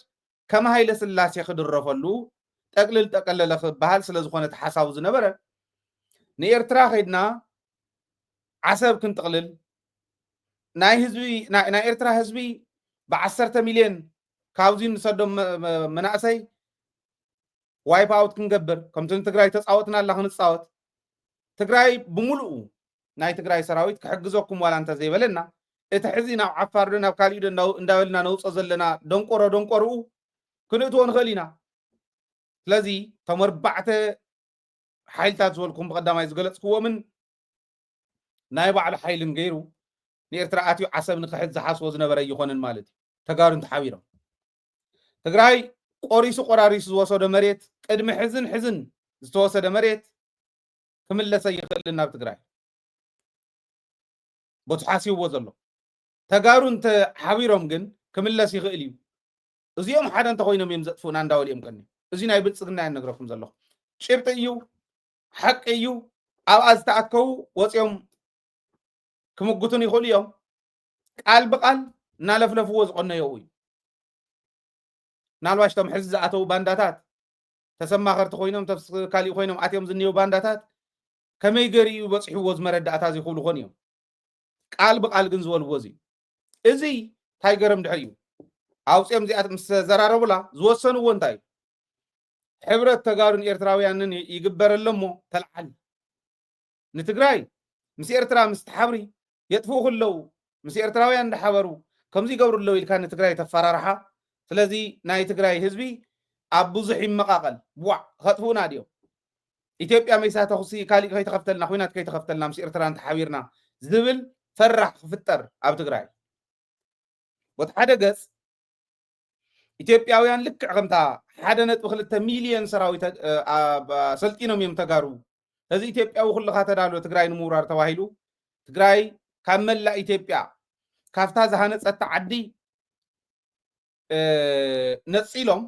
ከም ሃይለ ስላሴ ክድረፈሉ ጠቅልል ጠቀለለ ክበሃል ስለ ዝኾነ ተሓሳቡ ዝነበረ ንኤርትራ ከይድና ዓሰብ ክንጥቅልል ናይ ኤርትራ ህዝቢ ብ10 ሚልዮን ካብዚ ንሰዶም መናእሰይ ዋይፕ ኣውት ክንገብር ከምቲ ትግራይ ተፃወትና ኣላ ክንፃወት ትግራይ ብምሉኡ ናይ ትግራይ ሰራዊት ክሕግዘኩም ዋላ እንተ ዘይበለና እቲ ሕዚ ናብ ዓፋር ናብ ካሊእ እንዳበልና ነውፆ ዘለና ደንቆርኡ ክንእትዎ ንኽእል ኢና ስለዚ ቶም 4 ሓይልታት ዝበልኩም ብቀዳማይ ዝገለጽክዎምን ናይ ባዕሉ ሓይልን ገይሩ ንኤርትራ ኣትዩ ዓሰብ ንክሕዝ ዝሓስቦ ዝነበረ ይኾንን ማለት እዩ ተጋሩ እንተሓቢሮም ትግራይ ቆሪሱ ቆራሪሱ ዝወሰዶ መሬት ቅድሚ ሕዝን ዝተወሰደ መሬት ክምለሰ ይኽእል ናብ ትግራይ በቱ ሓሲብዎ ዘሎ ተጋሩ እንተሓቢሮም ግን ክምለስ ይኽእል እዩ እዚኦም ሓደ እንተኮይኖም እዮም ዘጥፉና እንዳወሊኦም ቀኒ እዚ ናይ ብልፅግና ይነግረኩም ዘለኹ ጭብጢ እዩ ሓቂ እዩ ኣብኣ ዝተኣከቡ ወፂኦም ክምጉቱን ይኽእሉ እዮም ቃል ብቃል እናለፍለፍዎ ዝቆነየው እዩ ናልባሽ ቶም ሕዚ ዝኣተው ባንዳታት ተሰማኸርቲ ኮይኖም ካሊእ ኮይኖም ኣትዮም ዝኒሄው ባንዳታት ከመይ ገሪኡ በፂሕዎ ዝመረዳእታ ዘይኽእሉ ኮን እዮም ቃል ብቃል ግን ዝበልዎ እዚ እንታይ ገረም ድሕር እዩ ኣውፅኦም እዚኣት ምስ ዘራረቡላ ዝወሰንዎ እንታይ እዩ ሕብረት ተጋሩን ኤርትራውያንን ይግበረሎ እሞ ተለዓል ንትግራይ ምስ ኤርትራ ምስ ተሓብሪ የጥፍኡ ከለው ምስ ኤርትራውያን እንዳሓበሩ ከምዚ ይገብሩ ኢልካ ንትግራይ ተፈራርሓ ስለዚ ናይ ትግራይ ህዝቢ ኣብ ብዙሕ ይመቃቀል ብዋዕ ከጥፉና ድዮም ኢትዮጵያ መይሳ ተኽሲ ካሊእ ከይተኸፍተልና ኩናት ከይተኸፍተልና ምስ ኤርትራ እንተሓቢርና ዝብል ፈራሕ ክፍጠር ኣብ ትግራይ ወት ሓደ ገጽ ኢትዮጵያውያን ልክዕ ከምታ 1.2 ሚልዮን ሰራዊት ሰልጢኖም እዮም ተጋሩ እዚ ኢትዮጵያዊ ኩልካ ተዳልዮ ትግራይ ንምውራር ተባሂሉ ትግራይ ካብ መላእ ኢትዮጵያ ካብታ ዝሃነፀት ዓዲ ነፂሎም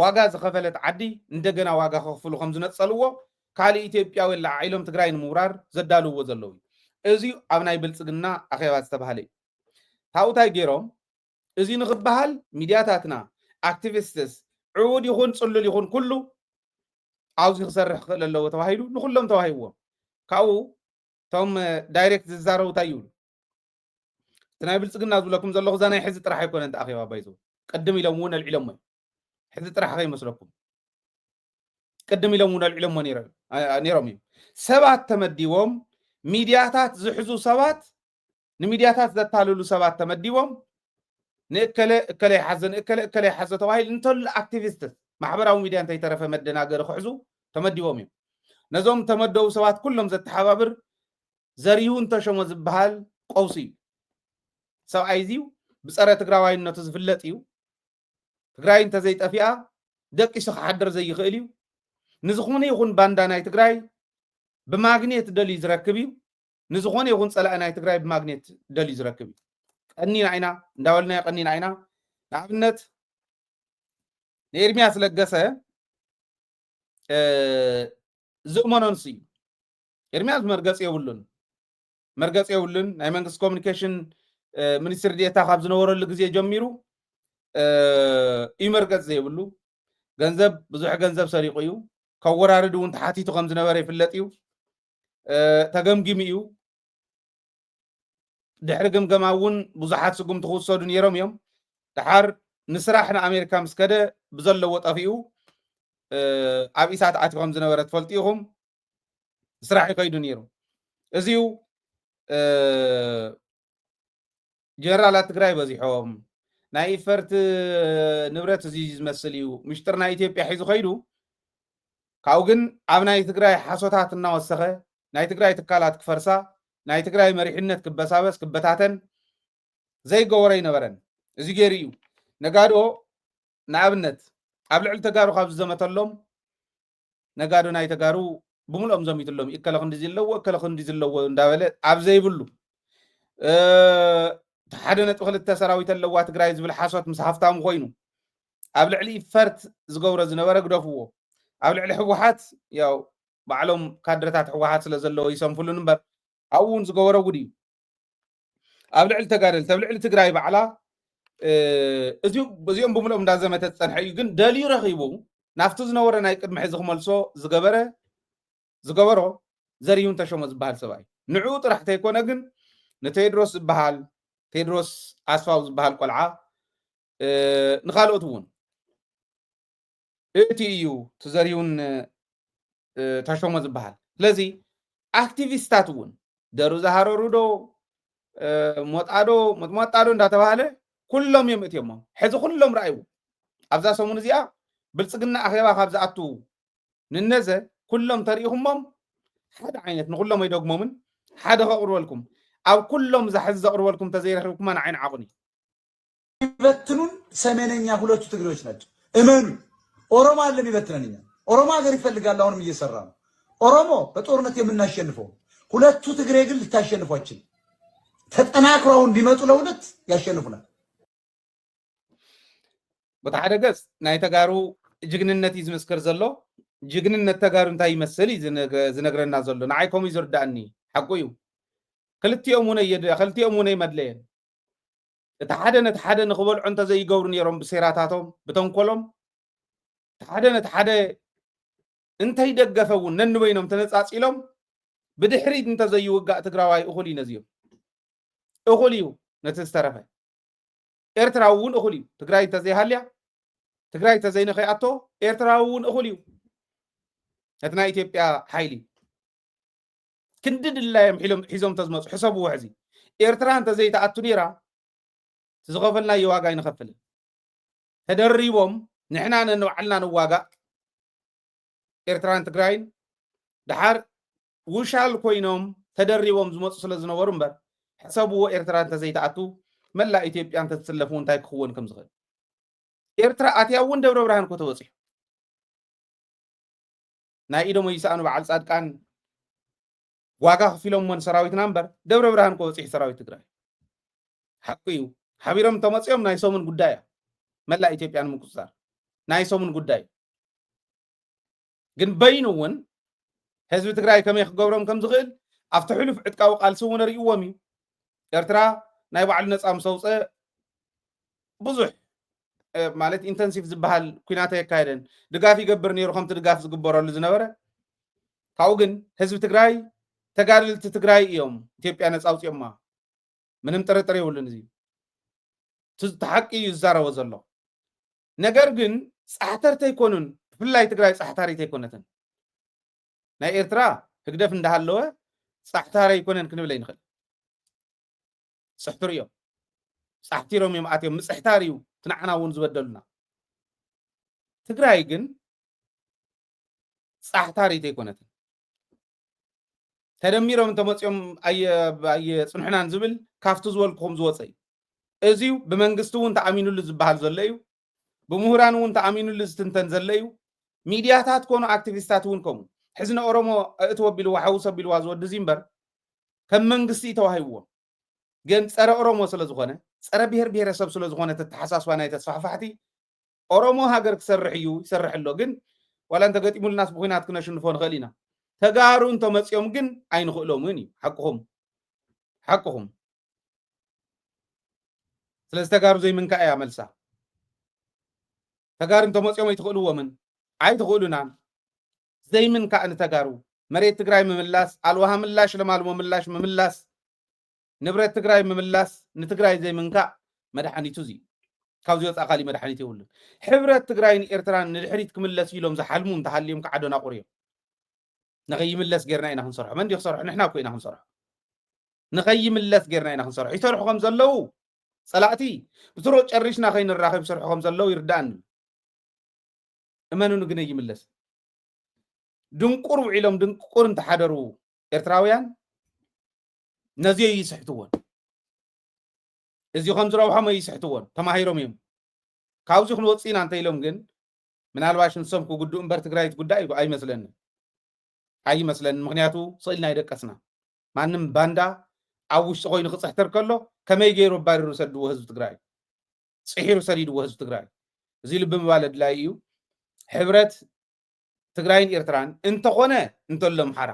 ዋጋ ዝኸፈለት ዓዲ እንደገና ዋጋ ከኽፍሉ ከም ዝነፀልዎ ካሊእ ኢትዮጵያዊ ላዓኢሎም ትግራይ ንምውራር ዘዳልውዎ ዘለዉ እዚ ኣብ ናይ ብልፅግና ኣኼባ ዝተባሃለ እዩ ታውታይ ገይሮም እዚ ንኽበሃል ሚድያታትና ኣክቲቪስትስ ዕውድ ይኹን ፅሉል ይኹን ኩሉ ኣብዚ ክሰርሕ ክኽእል ኣለዎ ተባሂሉ ንኩሎም ተዋሂብዎም ካብኡ ቶም ዳይሬክት ዝዛረቡ እንታይ ይብሉ እቲ ናይ ብልፅግና ዝብለኩም ዘለኹ እዛ ናይ ሕዚ ጥራሕ ኣይኮነን ተኣኼባ ባይዙ ቅድም ኢሎም እውን ኣልዒሎሞ ሕዚ ጥራሕ ከይመስለኩም ቅድም ኢሎም እውን ኣልዒሎሞ ነይሮም እዮም ሰባት ተመዲቦም ሚድያታት ዝሕዙ ሰባት ንሚድያታት ዘታልሉ ሰባት ተመዲቦም ንእከለ እከለ ይሓዘን እከለ ይሓዘ ተባሂል እንተሉ ኣክቲቪስትስ ማሕበራዊ ሚድያ እንተይተረፈ መደናገሪ ክሕዙ ተመዲቦም እዮም ነዞም ተመደቡ ሰባት ኩሎም ዘተሓባብር ዘሪሁን ተሸሞ ዝበሃል ቀውሲ እዩ ሰብኣይ እዚዩ ብፀረ ትግራዋይነቱ ዝፍለጥ እዩ ትግራይ እንተዘይጠፊኣ ደቂሱ ክሓድር ዘይኽእል እዩ ንዝኾነ ይኹን ባንዳ ናይ ትግራይ ብማግኔት ደልዩ ዝረክብ እዩ ንዝኾነ ይኹን ፀላእ ናይ ትግራይ ብማግኔት ደልዩ ዝረክብ እዩ ቀኒና ኢና እንዳበልና ቀኒና ኢና ንኣብነት ንኤርምያስ ለገሰ ዝእመኖንስ እዩ ኤርምያስ መርገፂ የብሉን ናይ መንግስቲ ኮሚኒኬሽን ሚኒስትር ዴታ ካብ ዝነበረሉ ግዜ ጀሚሩ እዩ መርገፂ ዘይብሉ ገንዘብ ብዙሕ ገንዘብ ሰሪቁ እዩ ከወራርድ እውን ተሓቲቱ ከም ዝነበረ ይፍለጥ እዩ ተገምጊሙ እዩ ድሕሪ ግምገማ እውን ብዙሓት ስጉምቲ ክውሰዱ ነይሮም እዮም ድሓር ንስራሕ ንኣሜሪካ ምስ ከደ ብዘለዎ ጠፊኡ ኣብ ኢሳት ኣትዩ ከም ዝነበረ ትፈልጡ ኢኹም ስራሕ ይከይዱ ነይሩ እዚዩ ጀነራላት ትግራይ በዚሖም ናይ ፈርት ንብረት እዚ ዝመስል እዩ ምሽጥር ናይ ኢትዮጵያ ሒዙ ከይዱ ካብኡ ግን ኣብ ናይ ትግራይ ሓሶታት እናወሰኸ ናይ ትግራይ ትካላት ክፈርሳ ናይ ትግራይ መሪሕነት ክበሳበስ ክበታተን ዘይገበረ ይነበረን እዚ ገይሩ እዩ ነጋዶ ንኣብነት ኣብ ልዕሊ ተጋሩ ካብ ዝዘመተሎም ነጋዶ ናይ ተጋሩ ብምልኦም ዘሚትሎም እከለ ክንዲ ዘለዎ እከለ ክንዲ ዘለዎ እንዳበለ ኣብ ዘይብሉ ሓደ ነጥቢ ክልተ ሰራዊት ኣለዋ ትግራይ ዝብል ሓሶት ምስ ሃፍታሙ ኮይኑ ኣብ ልዕሊ ፈርት ዝገብሮ ዝነበረ ግደፍዎ ኣብ ልዕሊ ሕወሓት ያው ባዕሎም ካድረታት ሕወሓት ስለ ዘለዎ ይሰንፍሉን እምበር ኣብኡ እውን ዝገበሮ ጉድ እዩ ኣብ ልዕሊ ተጋደልቲ ኣብ ልዕሊ ትግራይ ባዕላ እዚኦም ብምልኦም እንዳዘመተ ዝፀንሐ እዩ ግን ደልዩ ረኺቡ ናፍቲ ዝነበረ ናይ ቅድሚ ሕዚ ክመልሶ ዝገበሮ ዘሪሁን ተሾመ ዝበሃል ሰብኣይ ንዕኡ ጥራሕ ተይኮነ ግን ንቴድሮስ ዝበሃል ቴድሮስ ኣስፋው ዝበሃል ቆልዓ ንኻልኦት እውን እቲ እዩ ትዘሪሁን ተሾመ ዝበሃል ስለዚ ኣክቲቪስታት እውን ደሩ ዝሃረሩ ዶ ሞጣዶ እንዳተባሃለ ኩሎም እዮም እትዮም ሕዚ ኩሎም ረኣይዎ ኣብዛ ሰሙን እዚኣ ብልፅግና ኣኼባ ካብ ዝኣቱ ንነዘ كلهم تاريخهم حدا عينت نقولهم يدقمون حدا غقرولكم أو كلهم زحز غقرولكم تزيركم أنا عين عقني يبتنون سمينين ياكلوا تقولوش نج إمانو أوروما اللي يبتنني أوروما غير يفلق الله ونم يسرّان أوروما بتورنت يمنا شنفو كلها تقريقل تاشنفو أشل تتناكرون ديماتو لولت ياشنفونا بتحدث ناي تجارو جننة يزمسكر زلوا جننة تجارو نتاعي مسلي زنقرنا زلوا نعيكم يزرداني حقويو خلتي أموني يد خلتي أموني مدلين تحدى نقبل أنت زي جورني يوم بسيراتهم بتنقلهم تحدى أنت يدق فون ننوينهم تنسأس إلهم بدحريد أنت زي وقع تقراواي أخلي نزيو أخليو نتسترفه إرتراون أخليو تقراي تزي هاليا تقراي تزي نخي أتو إرتراون أخليو هتنا إثيوبيا حيلي كندد الله يمحلهم حزم تزمص حسبوا وعزي إرتران تزي تأتو نيرا تزغفلنا يواقع نخفل تدريبهم نحنا نوعلنا نواقع إرتران تقراين دحار وشال كوينهم تدريبهم زمص سلزنا ورمبر حسبوا إرتران تزي تأتو ملا إثيوبيا أنت تسلفون تايك خوون كم زغل إرترا أتياون دبر برهان كتوصي نايدو ميسانو بعد ساعات كان واقع فيلم من سراويت نمبر دبر برهان كوصي سراويت تقراي حقيو حبيرم تمصيهم نايسومن غدايا ملا إثيوبيا مكسار نايسومن غداي ግን በይኑውን ህዝብ ትግራይ ከመይ ክገብሮም ከም ዝኽእል ኣብቲ ሕሉፍ ዕጥቃዊ ቃልሲ እውን ርእይዎም እዩ ኤርትራ ናይ ባዕሉ ነፃ ምሰውፀ ብዙሕ ማለት ኢንተንሲቭ ዝበሃል ኩናት የካየደን ድጋፍ ይገብር ነይሩ ከምቲ ድጋፍ ዝግበረሉ ዝነበረ ካብኡ ግን ህዝቢ ትግራይ ተጋድልቲ ትግራይ እዮም ኢትዮጵያ ነፃ ኣውፅዮማ ምንም ጥርጥር የብሉን እዚ ተሓቂ እዩ ዝዛረቦ ዘሎ ነገር ግን ፃሕተርቲ ኣይኮኑን ብፍላይ ትግራይ ፃሕታሪት ኣይኮነትን ናይ ኤርትራ ህግደፍ እንዳሃለወ ፃሕታሪ ኣይኮነን ክንብል ኣይንኽእል ፅሕቱር እዮም ፃሕቲሮም እዮም ኣትዮም ምፅሕታር እዩ ትንዓና እውን ዝበደሉና ትግራይ ግን ፃሕታሪት ኣይኮነትን ተደሚሮም ተመፅኦም ኣየፅንሑናን ዝብል ካፍቲ ዝበልኩኹም ዝወፀ እዩ እዚዩ ብመንግስቲ እውን ተኣሚኑሉ ዝበሃል ዘሎ እዩ ብምሁራን እውን ተኣሚኑሉ ዝትንተን ዘሎ እዩ ሚድያታት ኮኑ ኣክቲቪስታት እውን ከምኡ ሕዝነ ኦሮሞ እትወቢልዋ ሓውስ ኣቢልዋ ዝወዲ እዚ እምበር ከም መንግስቲ ተዋሂብዎም ግን ፀረ ኦሮሞ ስለ ዝኾነ ፀረ ብሔር ብሔረሰብ ስለ ዝኾነ ተተሓሳስባ ናይ ተስፋሕፋሕቲ ኦሮሞ ሃገር ክሰርሕ እዩ ይሰርሕ ኣሎ ግን ዋላ እንተገጢሙልናስ ብኩናት ክነሽንፎ ንኽእል ኢና ተጋሩ እንተመፅኦም ግን ኣይንኽእሎምን እዩ ሓቅኹም ስለዚ ተጋሩ ዘይምንካእ እያ መልሳ ተጋሩ እንተመፅኦም ኣይትኽእልዎምን ኣይትኽእሉናን ዘይምንካእ ንተጋሩ መሬት ትግራይ ምምላስ ኣልዋሃ ምላሽ ለማልሞ ምላሽ ምምላስ ንብረት ትግራይ ምምላስ ንትግራይ ዘይምንካእ መድሓኒቱ እዚ ካብዚ ወፃ ካሊእ መድሓኒት የብሉን ሕብረት ትግራይን ኤርትራን ንድሕሪት ክምለስ ኢሎም ዝሓልሙ እንተሃልዮም ክዓደናቑር እዮም ንኸይምለስ ጌርና ኢና ክንሰርሖ መንዲ ክሰርሑ ንሕና እኮ ኢና ክንሰርሖ ንኸይምለስ ጌርና ኢና ክንሰርሖ ይሰርሑ ከም ዘለው ፀላእቲ ብትሮ ጨሪሽና ከይንራኸብ ይሰርሑ ከም ዘለው ይርዳእኒ እመኑን ግን ይምለስ ድንቁር ውዒሎም ድንቁር እንተሓደሩ ኤርትራውያን ነዚ ይስሕትዎን እዚ ከም ዝረብሖም ይስሕትዎን ተማሂሮም እዮም ካብዚ ክንወፅ ኢና እንተኢሎም ግን ምናልባሽ ንሶም ክጉድኡ እምበር ትግራይት ጉዳይ ኣይመስለንን ምክንያቱ ስእልና ይደቀስና ማንም ባንዳ ኣብ ውሽጢ ኮይኑ ክፅሕተር ከሎ ከመይ ገይሩ ኣባሪሩ ሰድዎ ህዝቢ ትግራይ ፅሒሩ ሰዲድዎ ህዝቢ ትግራይ እዚ ልቢ ምባል ኣድላይ እዩ ሕብረት ትግራይን ኤርትራን እንተኾነ እንተሎ ምሓራ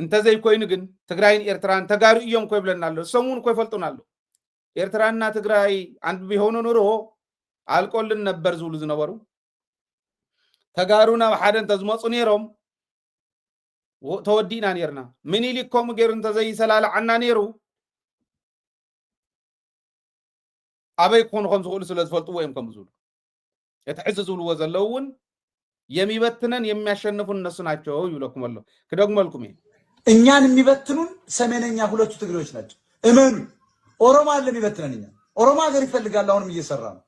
እንተዘይ ኮይኑ ግን ትግራይን ኤርትራን ተጋሩ እዮም ኮ ይብለና ኣሎ ሰሙን ኮ ይፈልጡና ኣሎ ኤርትራና ትግራይ አንድ ቢሆኑ ኑሮ አልቆልን ነበር ዝብሉ ዝነበሩ ተጋሩና ሓደ እንተዝመፁ ነይሮም ተወዲና ነርና ምኒልክ ከምኡ ገይሩ እንተዘይ ሰላልዓና ነይሩ ኣበይ ክኾኑ ከም ዝኽእሉ ስለ ዝፈልጥዎ እዮም ከም ዝብሉ እቲ ሕዚ ዝብልዎ ዘለው እውን የሚበትነን የሚያሸንፉን እነሱ ናቸው ይብለኩም ኣሎ ክደግመልኩም እየ እኛን የሚበትኑን ሰሜነኛ ሁለቱ ትግሬዎች ናቸው እመኑ ኦሮሞ አለ የሚበትነን እኛ ኦሮሞ ሀገር ይፈልጋል አሁንም እየሰራ ነው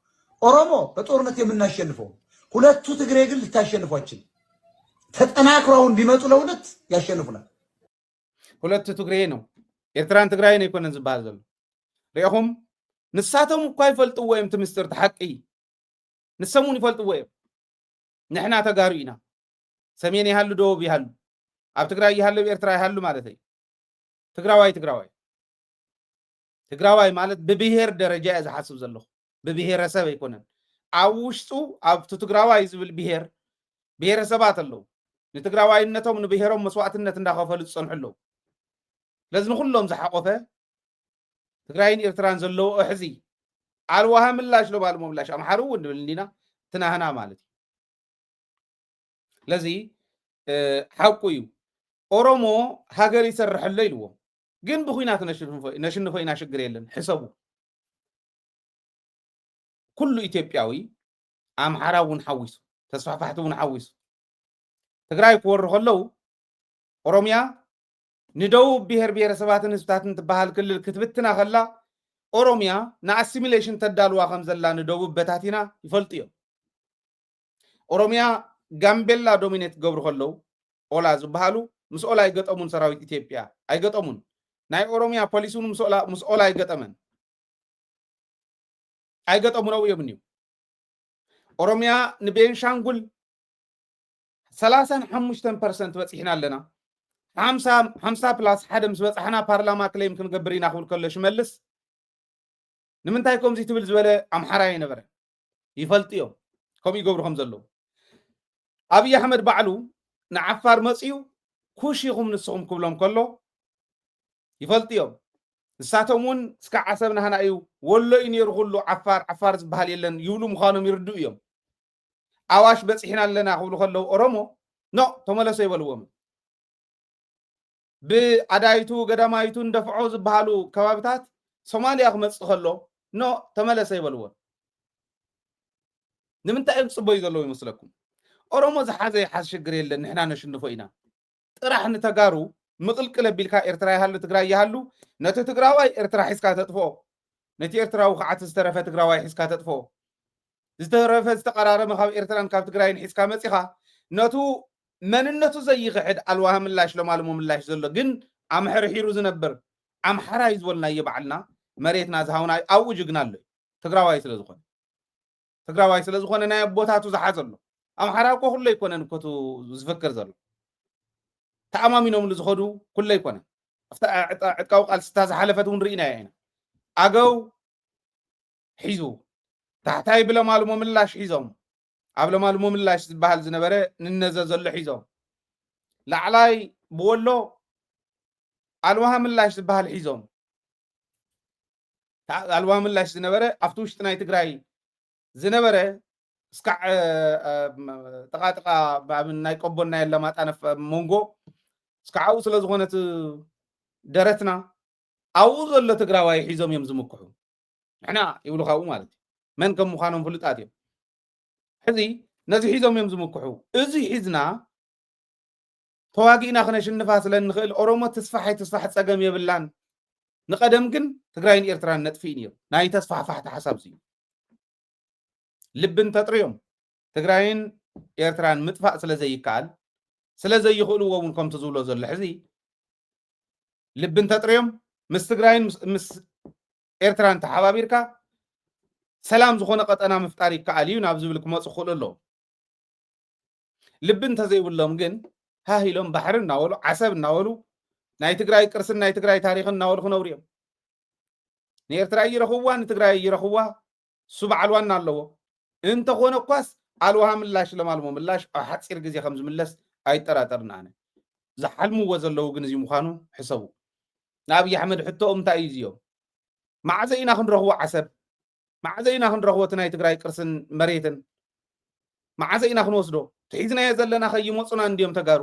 ኦሮሞ በጦርነት የምናሸንፈው ሁለቱ ትግሬ ግን ልታሸንፏችን ተጠናክረው እንዲመጡ ለሁለት ያሸንፉናል። ሁለት ትግሬ ነው ኤርትራን ትግራይ ነው ይኮነን ዝባል ዘሎ ሪኦም ንሳቶም እኳ ይፈልጥዎ እዮም ትምስጥር ተሓቂ ንሰሙን ይፈልጥዎ እዮም ንሕና ተጋሩ ኢና ሰሜን ይሃሉ ደቡብ ይሃሉ ኣብ ትግራይ ይሃሉ ኤርትራ ይሃሉ ማለት እዩ ትግራዋይ ማለት ብብሔር ደረጃ ዝሓስብ ዘለኹ ብብሔረሰብ ኣይኮነን ኣብ ውሽጡ ኣብ ትግራዋይ ዝብል ብሔረሰባት ኣለዉ ንትግራዋይነቶም ንብሔሮም መስዋዕትነት እንዳኸፈሉ ዝፀንሑ ኣለዉ ለዚ ንኩሎም ዝሓቆፈ ትግራይን ኤርትራን ዘለዎ ሕዚ ኣልዋሃ ምላሽ ለባልሞ ምላሽ ኣምሓሩ እውን ንብል እንዲና ትናህና ማለት እዩ ለዚ ሓቁ እዩ ኦሮሞ ሃገር ይሰርሐሎ ኢልዎ ግን ብኩናት ነሽንፎ ኢና ሽግር የለን ሕሰቡ ኩሉ ኢትዮጵያዊ ኣምሓራ እውን ሓዊሱ ተስፋሕፋሕቲ እውን ሓዊሱ ትግራይ ክወሩ ከለው ኦሮሚያ ንደቡብ ብሔር ብሔረሰባትን ህዝብታትን ትበሃል ክልል ክትብትና ከላ ኦሮሚያ ንኣሲሚሌሽን ተዳልዋ ከም ዘላ ንደቡብ በታቲና ይፈልጡ እዮም ኦሮሚያ ጋምቤላ ዶሚኔት ገብሩ ከለው ኦላ ዝበሃሉ ምስ ኦላ አይገጠሙን ሰራዊት ኢትዮጵያ አይገጠሙን ናይ ኦሮሚያ ፖሊሱን ምስ ኦላ አይገጠሙን ነው የምንዩ ኦሮሚያ ንቤንሻንጉል 35% በጽሕና ኣለና 50 ፕላስ ሓደ ምስ በጽሕና ፓርላማ ክሌም ክንገብር ኢና ክብል ከሎ ሽመልስ ንምንታይ ከምዚ ትብል ዝበለ ኣምሓራ ይነበረ ይፈልጥዮም ከም ይገብሩ ከም ዘለዉ ኣብይ ኣሕመድ ባዕሉ ንዓፋር መጽዩ ኩሽኹም ንስኹም ክብሎም ከሎ ይፈልጥዮም ንሳቶም እውን እስካ ዓሰብ ናህና እዩ ወሎ እዩ ነይሩ ኩሉ ዓፋር ዝበሃል የለን ይብሉ ምዃኖም ይርድኡ እዮም ኣዋሽ በጽሕና ኣለና ክብሉ ከለዉ ኦሮሞ ኖ ተመለሰ ይበልዎም ብኣዳይቱ ገዳማይቱ እንደፍዖ ዝበሃሉ ከባቢታት ሶማልያ ክመጽእ ከሎ ኖ ተመለሰ ይበልዎም ንምንታይ እዮም ጽበዩ ዘለዉ ይመስለኩም ኦሮሞ ዝሓዘ ይሓዝ ሽግር የለን ንሕና ነሽንፎ ኢና ጥራሕ ንተጋሩ ምቅልቅል ኣቢልካ ኤርትራ ይሃሉ ትግራይ ይሃሉ ነቲ ትግራዋይ ኤርትራ ሒዝካ ተጥፍኦ ነቲ ኤርትራዊ ከዓ ዝተረፈ ትግራዋይ ሒዝካ ተጥፍኦ ዝተረፈ ዝተቀራረበ ካብ ኤርትራን ካብ ትግራይን ሒዝካ መፂኻ ነቱ መንነቱ ዘይኽሕድ ኣልዋህ ምላሽ ለማልሞ ምላሽ ዘሎ ግን ኣምሕርሒሩ ዝነብር ኣምሓራይ ዝበልናዮ በዓልና መሬትና ዝሃውና ኣብኡ ጅግና ኣሎ ትግራዋይ ስለዝኾነ ናይ ኣቦታቱ ዝሓዘሎ ኣምሓራ እኮ ኩሉ ኣይኮነን እኮቱ ዝፍክር ዘሎ ተኣማሚኖም ዝኸዱ ኩሉ ኣይኮነን ኣብታ ዕጥቃዊ ቃልስታ ዝሓለፈት እውን ርኢና ኢና ኣገው ሒዙ ታሕታይ ብለማልሞ ምላሽ ሒዞም ኣብ ለማልሞ ምላሽ ዝበሃል ዝነበረ ንነዘ ዘሎ ሒዞም ላዕላይ ብወሎ ኣልዋሃ ምላሽ ዝበሃል ሒዞም ኣልዋሃ ምላሽ ዝነበረ ኣብቲ ውሽጢ ናይ ትግራይ ዝነበረ እስካዕ ጥቃጥቃ ናይ ቆቦና የለማጣ መንጎ እስካዕ ስለ ዝኾነት ደረትና ኣብኡ ዘሎ ትግራዋይ ሒዞም እዮም ዝምክሑ ንሕና ይብሉ ካብኡ ማለት እዩ መን ከም ምዃኖም ፍሉጣት እዮም ሕዚ ነዚ ሒዞም እዮም ዝምክሑ እዚ ሒዝና ተዋጊእና ክነሽንፋ ስለንኽእል ኦሮሞ ተስፋሓይ ፀገም የብላን ንቀደም ግን ትግራይን ኤርትራን ነጥፊን እዮም ናይ ተስፋሕፋሕቲ ሓሳብ እዩ ልብን ተጥርዮም ትግራይን ኤርትራን ምጥፋእ ስለዘይከኣል ስለዘይኽእልዎ እውን ከምቲ ዝብሎ ዘሎ ሕዚ ልብን ተጥርዮም ምስ ትግራይን ምስ ኤርትራን ተሓባቢርካ ሰላም ዝኾነ ቀጠና ምፍጣር ይከኣል እዩ ናብ ዝብል ክመፁ ክእሉ ኣለዎም ልብን ተዘይብሎም ግን ሃሂሎም ባሕሪ እናበሉ ዓሰብ እናበሉ ናይ ትግራይ ቅርስን ናይ ትግራይ ታሪክን እናበሉ ክነብሩ እዮም ንኤርትራ ይረኽዋ ንትግራይ ይረኽዋ እሱ በዓልዋና ኣለዎ እንተኾነ እኳስ ኣልዋሃ ምላሽ ለማልሞ ምላሽ ኣብ ሓፂር ግዜ ከም ዝምለስ ኣይጠራጠርና ኣነ ዝሓልምዎ ዘለዉ ግን እዚ ምዃኑ ሕሰቡ ንኣብይ ኣሕመድ ሕቶኦም እንታይ እዩ እዚኦም ማዕዘ ኢና ክንረኽቦ ዓሰብ ማዕዘ ኢና ክንረኽቦ እቲ ናይ ትግራይ ቅርስን መሬትን ማዕዘ ኢና ክንወስዶ ትሒዝናዮ ዘለና ከይመፁና እንድዮም ተጋሩ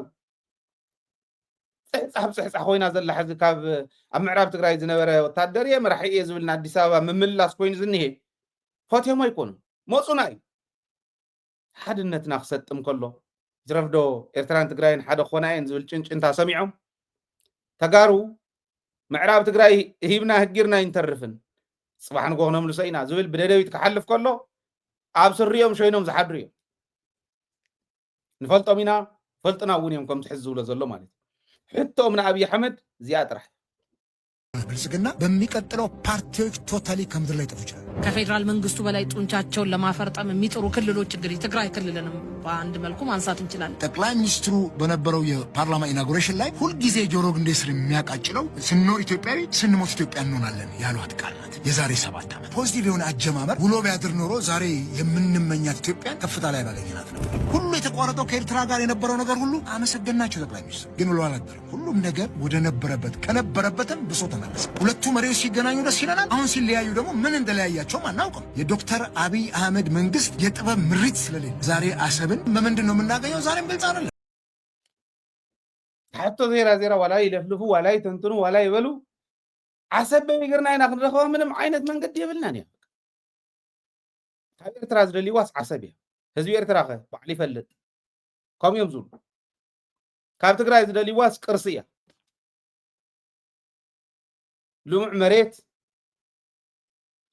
ፅሕፃሕ ኮይና ዘላ ሕዚ ካብ ኣብ ምዕራብ ትግራይ ዝነበረ ወታደር እየ መራሒ እየ ዝብልና ኣዲስ ኣበባ ምምላስ ኮይኑ ዝኒሄ ፈትዮም ኣይኮኑ መፁና እዩ ሓድነትና ክሰጥም ከሎ ዝረፍዶ ኤርትራን ትግራይን ሓደ ክኾና እየን ዝብል ጭንጭንታ ሰሚዖም ተጋሩ ምዕራብ ትግራይ ሂብና ህጊርና ይንተርፍን ፅባሕ ንጎ ክነምልሶ ኢና ዝብል ብደደቢት ክሓልፍ ከሎ ኣብ ስሪኦም ሸይኖም ዝሓድሩ እዮም ንፈልጦም ኢና ፈልጥና እውን እዮም ከም ትሕዝብሎ ዘሎ ማለት ሕቶኦም ንኣብይ ኣሕመድ እዚኣ ጥራሕ ብልጽግና በሚቀጥለው ፓርቲዎች ቶታሊ ከምድር ላይ ጠፉ ይችላል። ከፌዴራል መንግስቱ በላይ ጡንቻቸውን ለማፈርጠም የሚጥሩ ክልሎች እንግዲህ ትግራይ ክልልንም በአንድ መልኩ ማንሳት እንችላለን። ጠቅላይ ሚኒስትሩ በነበረው የፓርላማ ኢናጉሬሽን ላይ ሁልጊዜ ጆሮ ግንዴ ስር የሚያቃጭለው ስንኖር ኢትዮጵያዊ ስንሞት ኢትዮጵያ እንሆናለን ያሏት ቃል ናት። የዛሬ 7 ዓመት ፖዚቲቭ የሆነ አጀማመር ውሎ ቢያድር ኖሮ ዛሬ የምንመኛት ኢትዮጵያን ከፍታ ላይ ባገኘናት ነው። ሁሉ የተቋረጠው ከኤርትራ ጋር የነበረው ነገር ሁሉ አመሰገናቸው ጠቅላይ ሚኒስትሩ ግን ውሎ አላደረም። ሁሉም ነገር ወደ ነበረበት ከነበረበትም ብሶ ተመለሰ። ሁለቱ መሪዎች ሲገናኙ ደስ ይለናል። አሁን ሲለያዩ ደግሞ ምን እንደለያያቸው አናውቅም። የዶክተር አብይ አህመድ መንግስት የጥበብ ምሪት ስለሌለ ዛሬ አሰብን በምንድን ነው የምናገኘው? ዛሬም ግልጽ አይደለም። حتى ዜራ ዋላ ይለፍልፉ ዋላ ይተንትኑ ዋላ ይበሉ አሰብ በሚገርና አይና ክንረኸባ ምንም ዓይነት መንገድ የብልናን ያ ካብ ኤርትራ ዝደልይዋስ ዓሰብ እያ ህዝቢ ኤርትራ ኸ ባዕሉ ይፈልጥ ከምኡ እዮም ዝብሉ ካብ ትግራይ ዝደልይዋስ ቅርሲ እያ ልሙዕ መሬት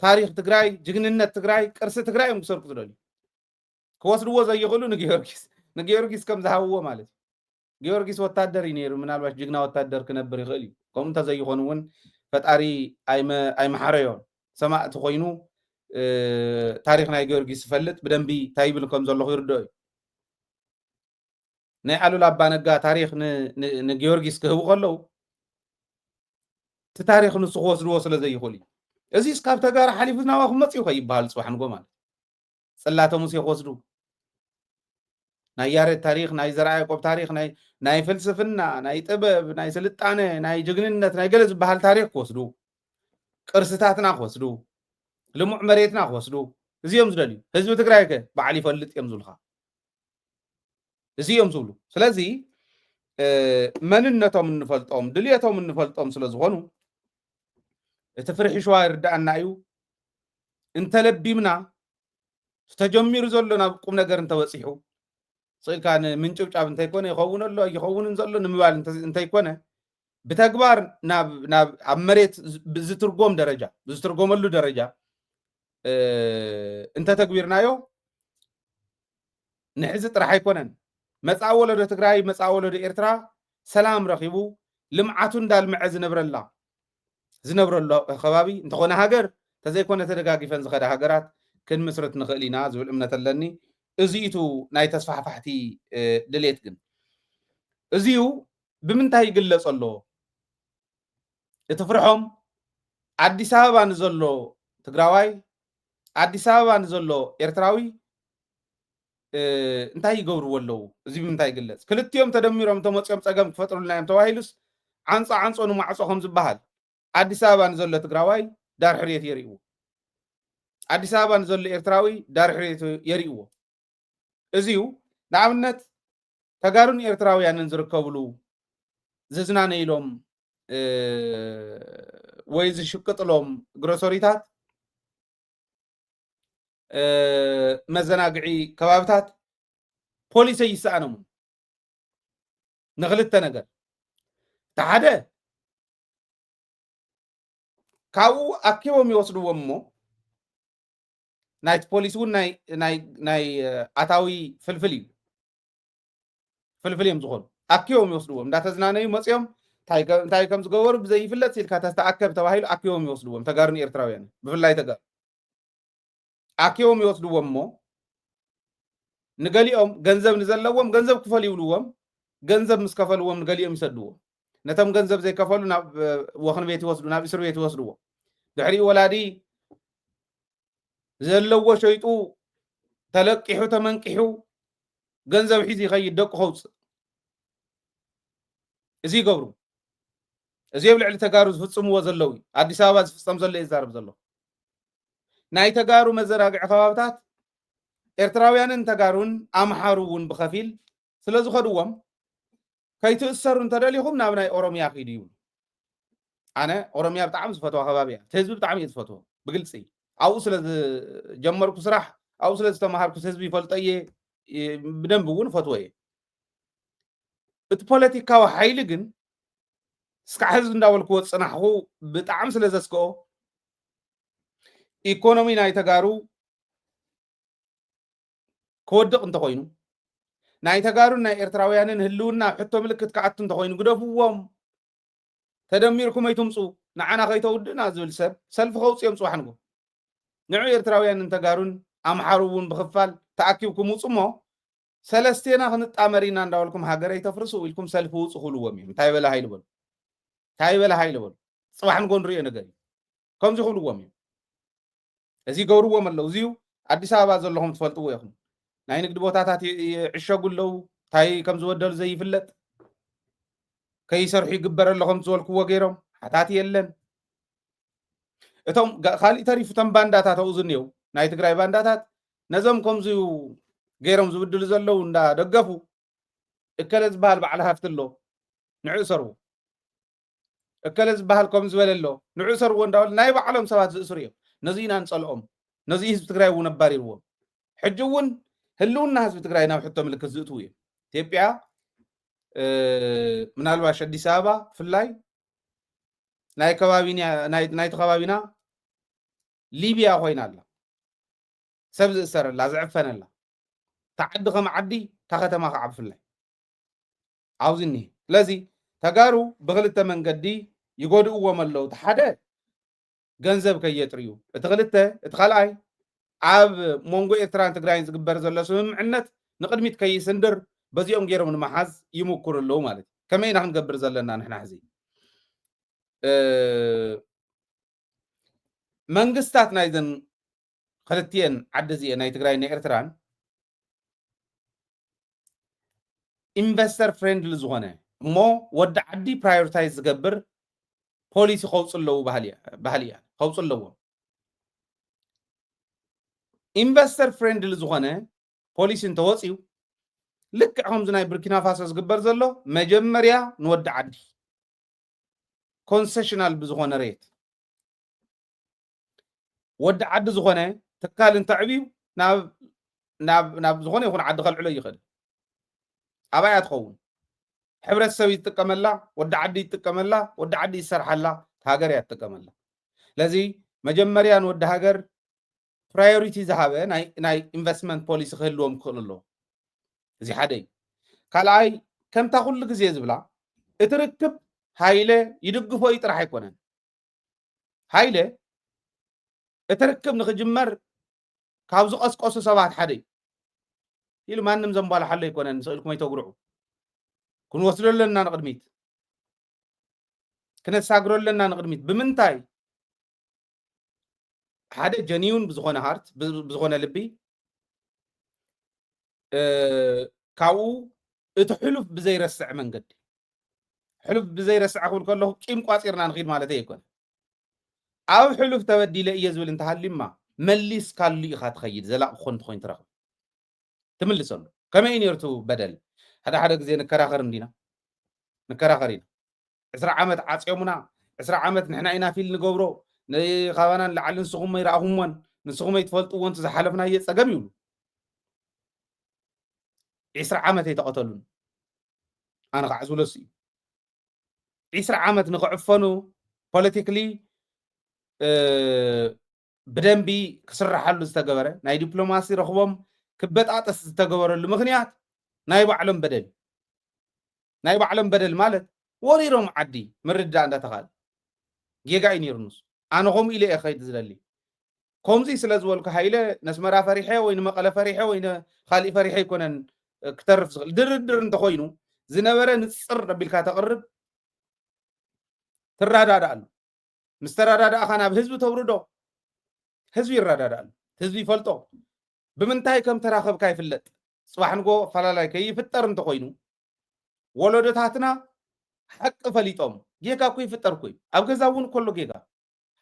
ታሪክ ትግራይ ጅግንነት ትግራይ ቅርሲ ትግራይ እዮም ክሰርቁ ዝደልዩ ክወስድዎ ዘይኽእሉ ንጊዮርጊስ ከም ዝሃብዎ ማለት ጊዮርጊስ ወታደር እዩ ነይሩ ምናልባሽ ጅግና ወታደር ክነብር ይኽእል እዩ ከምኡ እንተዘይኾኑ እውን ፈጣሪ ኣይመሓረዮም ሰማዕቲ ኮይኑ ታሪክ ናይ ጊዮርጊስ ዝፈልጥ ብደንቢ እንታይ ይብል ከም ዘለኹ ይርድኦ እዩ ናይ ኣሉላ ኣባነጋ ታሪክ ንጊዮርጊስ ክህቡ ከለዉ እቲ ታሪክ ንሱ ክወስድዎ ስለ ዘይኽእሉ እዩ እዚ እስካብ ተጋሩ ሓሊፉ ናባኹም መፅኡ ከይበሃል ፅባሕ ንጎ ማለት ፅላተ ሙሴ ክወስዱ ናይ ያሬድ ታሪክ ናይ ዘርዓ ያዕቆብ ታሪክ ናይ ፍልስፍና ናይ ጥበብ ናይ ስልጣነ ናይ ጅግንነት ናይ ገለ ዝበሃል ታሪክ ክወስዱ ቅርስታትና ክወስዱ ልሙዕ መሬትና ክወስዱ እዚኦም ዝደልዩ ህዝቢ ትግራይ ከ በዓል ይፈልጥ እዮም ዝብልካ እዚኦም ዝብሉ ስለዚ መንነቶም እንፈልጦም ድልየቶም እንፈልጦም ስለ ዝኾኑ እቲ ፍርሒ ሸዋ ይርዳእና እዩ እንተለቢምና ዝተጀሚሩ ዘሎ ናብ ቁም ነገር እንተበፂሑ ስኢልካ ንምንጭብጫብ እንተይኮነ ይኸውን ኣሎ ይኸውንን ዘሎ ንምባል እንተይኮነ ብተግባር ናብ ኣብ መሬት ብዝትርጎም ደረጃ ብዝትርጎመሉ ደረጃ እንተተግቢርናዮ ንሕዚ ጥራሕ ኣይኮነን መጻእ ወለዶ ትግራይ መጻእ ወለዶ ኤርትራ ሰላም ረኺቡ ልምዓቱ እንዳልምዐ ዝነብረሎ ከባቢ እንተኾነ ሃገር ተዘይኮነ ተደጋጊፈን ዝኸዳ ሃገራት ክንምስረት ንኽእል ኢና ዝብል እምነት ኣለኒ እዚኢቱ ናይ ተስፋሕፋሕቲ ድሌት ግን እዚኡ ብምንታይ ይግለጽ ኣሎ እቲ ፍርሖም ኣዲስ ኣበባ ንዘሎ ትግራዋይ ኣዲስ ኣበባ ንዘሎ ኤርትራዊ እንታይ ይገብርዎ ኣለዉ እዚ ብምንታይ ይግለጽ ክልቲኦም ተደሚሮም ተመፂኦም ፀገም ክፈጥሩልና እዮም ተባሂሉስ ዓንፃ ንማዕፆ ከም ዝበሃል ኣዲስ ኣበባ ንዘሎ ትግራዋይ ዳር ሕርየት የርእይዎ ኣዲስ ኣበባ ንዘሎ ኤርትራዊ ዳር ሕርየት የርእይዎ እዚዩ ንኣብነት ተጋሩን ኤርትራውያንን ዝርከብሉ ዝዝናነይሎም ወይ ዝሽቅጥሎም ግሮሰሪታት መዘናግዒ ከባብታት ፖሊስ ይሰኣኖም ንኽልተ ነገር ተሓደ ካብኡ ኣኪቦም ይወስድዎም እሞ ናይቲ ፖሊስ እውን ናይ ኣታዊ ፍልፍል እዩ ፍልፍል እዮም ዝኾኑ ኣኪቦም ይወስድዎም እንዳተዝናነዩ መፅኦም እንታይ ከም ዝገበሩ ብዘይፍለጥ ሲልካ ተስተኣከብ ተባሂሉ ኣኪቦም ይወስድዎም ተጋሩን ኤርትራውያን ብፍላይ ተጋሩ ኣኪቦም ይወስድዎም እሞ ንገሊኦም ገንዘብ ንዘለዎም ገንዘብ ክፈል ይብልዎም ገንዘብ ምስ ከፈልዎም ንገሊኦም ይሰድዎም ነቶም ገንዘብ ዘይከፈሉ ናብ ወኽን ቤት ይወስዱ ናብ እስር ቤት ይወስድዎ ድሕሪኡ ወላዲ ዘለዎ ሸይጡ ተለቂሑ ተመንቂሑ ገንዘብ ሒዙ ይኸይድ ደቁ ከውፅእ እዚ ይገብሩ እዚ ኣብ ልዕሊ ተጋሩ ዝፍፅምዎ ዘለው ኣዲስ ኣበባ ዝፍፀም ዘሎ ይዛረብ ዘሎ ናይ ተጋሩ መዘናግዒ ከባብታት ኤርትራውያንን ተጋሩን ኣምሓሩ እውን ብኸፊል ስለ ዝኸድዎም ከይትእሰሩ እንተደሊኹም ናብ ናይ ኦሮምያ ኺዱ ይብሉ ኣነ ኦሮምያ ብጣዕሚ ዝፈትዋ ከባቢ እያ ህዝቢ ብጣዕሚ እየ ዝፈትዎ ብግልፂ ኣብኡ ስለ ዝጀመርኩ ስራሕ ኣብኡ ስለ ዝተምሃርኩ ህዝቢ ይፈልጦ እየ ብደንብ እውን ፈትዎ እየ እቲ ፖለቲካዊ ሓይሊ ግን እስካዕ ህዝቢ እንዳበልክዎ ፅናሕኹ ብጣዕሚ ስለ ዘስክኦ ኢኮኖሚ ናይ ተጋሩ ክወድቕ እንተኮይኑ ናይ ተጋሩን ናይ ኤርትራውያንን ህልውና ሕቶ ምልክት ከኣቱ እንተኮይኑ ግደፍዎም ተደሚርኩም ኣይትምፁ ንዓና ከይተውድና ዝብል ሰብ ሰልፊ ከውፅኦም ፅዋሕ ንጎ ንዑ ኤርትራውያንን ተጋሩን ኣምሓሩ እውን ብክፋል ተኣኪብኩም ውፁ እሞ ሰለስቴና ክንጣመር ኢና እንዳበልኩም ሃገረይ ተፍርሱ ኢልኩም ሰልፊ ውፁ ክብልዎም እዮም እንታይ በለ ሃይል በሉ ፅዋሕ ንጎ ንሪኦ ነገር እዩ ከምዚ ክብልዎም እዮም እዚ ገብርዎም ኣለዉ እዚዩ ኣዲስ ኣበባ ዘለኹም ትፈልጥዎ ኢኹም ናይ ንግዲ ቦታታት ይዕሸጉ ኣለዉ እንታይ ከም ዝወደሉ ዘይፍለጥ ከይሰርሑ ይግበር ኣለኹም ዝበልክዎ ገይሮም ሓታት የለን እቶም ካሊእ ተሪፉ እቶም ባንዳታት ኣብኡ ዝኒአው ናይ ትግራይ ባንዳታት ነዞም ከምዚዩ ገይሮም ዝብድሉ ዘለዉ እንዳደገፉ እከለ ዝበሃል በዓል ሃፍቲ ኣሎ ንዑ ሰርዎ እከለ ዝበሃል ከም ዝበለ ኣሎ ንዑ ሰርዎ እንዳበሉ ናይ ባዕሎም ሰባት ዝእስሩ እዮም ነዚ ኢና ንፀልኦም ነዚ ህዝቢ ትግራይ እውን ኣባሪርዎም ሕጂ እውን ህልውና ህዝቢ ትግራይ ናብ ሕቶ ምልክት ዝእትው እዮም ኢትዮጵያ ምናልባሽ ኣዲስ ኣበባ ብፍላይ ናይቲ ከባቢና ሊብያ ኮይና ኣላ ሰብ ዝእሰረላ ዝዕፈነላ ተዓዲ ከም ዓዲ ተኸተማ ከዓ ብፍላይ ኣብዚ እኒሄ ስለዚ ተጋሩ ብክልተ መንገዲ ይጎድእዎም ኣለዉ እቲ ሓደ ገንዘብ ከየጥርዩ እቲ ክልተ እቲ ካልኣይ ኣብ ሞንጎ ኤርትራን ትግራይን ዝግበር ዘሎ ስምምዕነት ንቅድሚት ከይስንድር በዚኦም ገይሮም ንምሓዝ ይምክሩ ኣለዉ ማለት እዩ ከመይ ኢና ክንገብር ዘለና ንሕና ሕዚ መንግስታት ናይዘን ክልቲአን ዓዲ እዚአን ናይ ትግራይን ናይ ኤርትራን ኢንቨስተር ፍሬንድሊ ዝኾነ እሞ ወዲ ዓዲ ፕራዮሪታይዝ ዝገብር ፖሊሲ ከውፅ ኣለዉ ባህሊ እያ ከውፅ ኣለዎም ኢንቨስተር ፍሬንድሊ ዝኾነ ፖሊሲ እንተወፅዩ ልክዕ ከምዚ ናይ ቡርኪና ፋሶ ዝግበር ዘሎ መጀመርያ ንወዲ ዓዲ ኮንሴሽናል ብዝኾነ ሬት ወዲ ዓዲ ዝኾነ ትካል እንተዕብዩ ናብ ዝኾነ ይኹን ዓዲ ከልዕሎ ይኽእል ኣባያ ትኸውን ሕብረተሰብ ይጥቀመላ ወዲ ዓዲ ይጥቀመላ ወዲ ዓዲ ይሰርሓላ ሃገር እያ ትጥቀመላ ስለዚ መጀመርያ ንወዲ ሃገር ፕራዮሪቲ ዝሃበ ናይ ኢንቨስትመንት ፖሊሲ ክህልዎም ክኽእል ኣለዎ እዚ ሓደ እዩ ካልኣይ ከምታ ኩሉ ግዜ ዝብላ እቲ ርክብ ሃይለ ይድግፎ እዩ ጥራሕ ኣይኮነን ሃይለ እቲ ርክብ ንክጅመር ካብ ዝቀስቀሱ ሰባት ሓደ እዩ ኢሉ ማንም ዘንባላሓሎ ኣይኮነን ንስእልኩም ኣይተግርዑ ክንወስዶ ኣለና ንቅድሚት ክነሳግሮ ኣለና ንቅድሚት ብምንታይ ሓደ ጀኒውን ብዝኾነ ሃርት ብዝኾነ ልቢ ካብኡ እቲ ሕሉፍ ብዘይረስዕ መንገዲ ሕሉፍ ብዘይረስዕ ክብል ከለኹ ቂም ቋፂርና ንኽድ ማለት ኣይኮነ ኣብ ሕሉፍ ተበዲለ እየ ዝብል እንተሃልዩማ መሊስ ካሉ ኢኻ ትኸይድ ዘላቕ ክኾን ትኮይን ትረኽብ ትምልሰሉ ከመይ ነርቱ በደል ሓደ ግዜ ንከራኸር እንዲና ንከራኸር ኢና 20 ዓመት ዓፅዮሙና 20 ዓመት ንሕና ኢና ፊል ንገብሮ ንኻባናን ላዕሊ ንስኹም ይረኣኹምዎን ንስኹም ይትፈልጥዎን ዝሓለፍናየ ፀገም ይብሉ 20 ዓመት ኣይተቐተሉን ኣነ ከዓ ዝብለሱ እዩ 20 ዓመት ንክዕፈኑ ፖለቲክሊ ብደንቢ ክስራሓሉ ዝተገበረ ናይ ዲፕሎማሲ ረኽቦም ክበጣጠስ ዝተገበረሉ ምክንያት ናይ ባዕሎም በደል ማለት ወሪሮም ዓዲ ምርዳእ እንዳተኻል ጌጋ እዩ ነይሩ ንሱ ኣነ ከምኡ ኢለ እየ ከይድ ዝደሊ ከምዚ ስለ ዝበልኩ ሃይለ ነስመራ ፈሪሐ ወይ ንመቐለ ፈሪሐ ወይ ካሊእ ፈሪሐ ይኮነን ክተርፍ ዝኽእል ድርድር እንተኮይኑ ዝነበረ ንፅር ረቢልካ ተቕርብ ትረዳዳእ ኣሉ ምስ ተረዳዳእኻ ናብ ህዝቢ ተውርዶ ህዝቢ ይረዳዳእ ኣሉ ህዝቢ ይፈልጦ ብምንታይ ከም ተራኸብካ ይፍለጥ ፅባሕ ንጎ ፈላላይ ከይፍጠር እንተኮይኑ ወለዶታትና ሓቂ ፈሊጦም ጌጋ እኮ ይፍጠር እኮ እዩ ኣብ ገዛ እውን ከሎ ጌጋ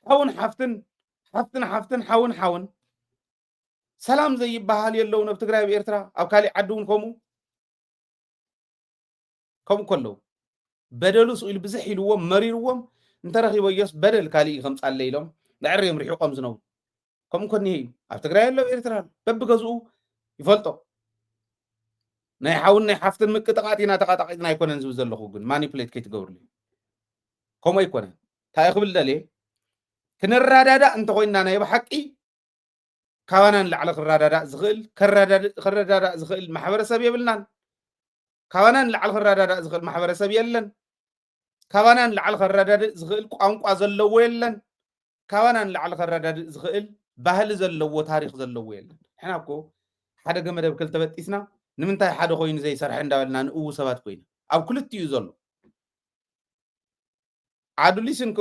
ሓውን ሓፍትን ሓውን ሰላም ዘይበሃል የለው ናብ ትግራይ ብኤርትራ ኣብ ካሊእ ዓዲ እውን ከምኡ ከለው በደሉ ስኢሉ ብዙሕ ኢልዎም መሪርዎም እንተረኺበዮስ በደል ካሊእ ከምፃለ ኢሎም ንዕርዮም ሪሒቆም ዝነብሩ ከምኡ ኮኒሄ እዩ ኣብ ትግራይ ኣሎ ኤርትራ በቢገዝኡ ይፈልጦ ናይ ሓውን ናይ ሓፍትን ምቅጥቃጥ ኢና ተቃጣቂጥና ኣይኮነን ዝብል ዘለኹ ግን ማኒፕሌት ከይትገብርሉ ከምኡ ኣይኮነን እንታይ ክብል ደልየ ክንረዳዳእ እንተኮይንና ናይ ብሓቂ ካባናን ላዕሊ ክረዳዳእ ዝኽእል ማሕበረሰብ የብልናን ካባናን لعل خرادة زغل ማሕበረሰብ የለን ካባናን لعل خرادة زغل ቋንቋ ዘለዎ የለን ካባናን لعل خرادة زغل ባህሊ ዘለዎ ታሪክ ዘለዎ የለን ሕና እኮ ሓደ ገመደብ ክልተ በጢስና ንምንታይ ሓደ ኮይኑ ዘይሰርሕ እንዳበልና ንእው ሰባት ኮይኑ ኣብ ክልቲኡ ዘሎ አዶሊስን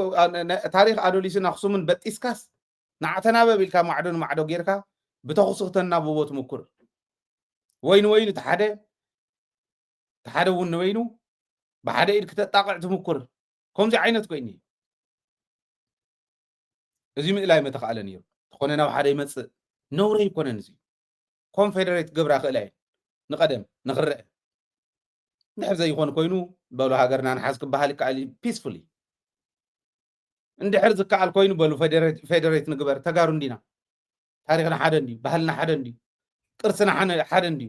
ታሪክ አዶሊስን አክሱምን በጢስካስ ንዓተና በቢልካ ማዕዶን ማዕዶ ጌርካ ብተኽሱኽተና ብቦት ምኩር ወይኑ ተሓደ እውን ወይኑ ብሓደ ኢድ ክተጣቅዕ ትምኩር ከምዚ ዓይነት ኮይኑ እዚ ምእላይ መተኻእለ ነይሩ ተኾነ ናብ ሓደ ይመፅእ ነውረ ይኮነን እዚ ኮንፌደሬት ገብራ ክእላይ ንቀደም ንኽርአ ንድሕር ዘይኮነ ኮይኑ በሉ ሃገርና ንሓዝ ክበሃል ይከኣል ፒስፉሊ እንድሕር ዝከኣል ኮይኑ በሉ ፌደሬት ንግበር ተጋሩ እንዲና ታሪክና ሓደ እንዲ ባህልና ሓደ እንዲ ቅርስና ሓደ እንዲ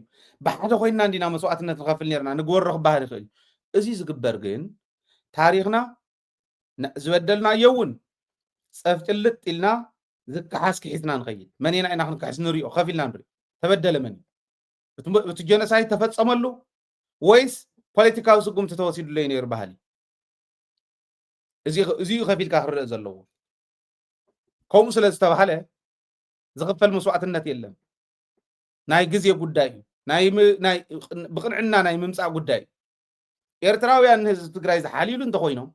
ብሓደ ኮይንና እንዲና መስዋዕትነት ንኸፍል ነርና ንግበሮ ክበሃል ይኽእል እዚ ዝግበር ግን ታሪክና ዝበደልና የውን ፀፍጭልጥ ኢልና ዝከሓስ ክሒዝና ንኸይድ መኔና ኢና ክንከሕስ ንሪኦ ከፊልና ንሪኦ ተበደለ መን እቲ ጀኖሳይድ ተፈፀመሉ ወይስ ፖለቲካዊ ስጉምቲ ተወሲዱሎ እዩ ነይሩ ባህሊ እዚ ከፊልካ ክርአ ዘለዎ ከምኡ ስለ ዝተባሃለ ዝኽፈል መስዋዕትነት የለን ናይ ግዜ ጉዳይ እዩ ናይ ብቅንዕና ናይ ምምፃእ ጉዳይ ኤርትራውያን ህዝቢ ትግራይ ዝሓሊሉ እንተኮይኖም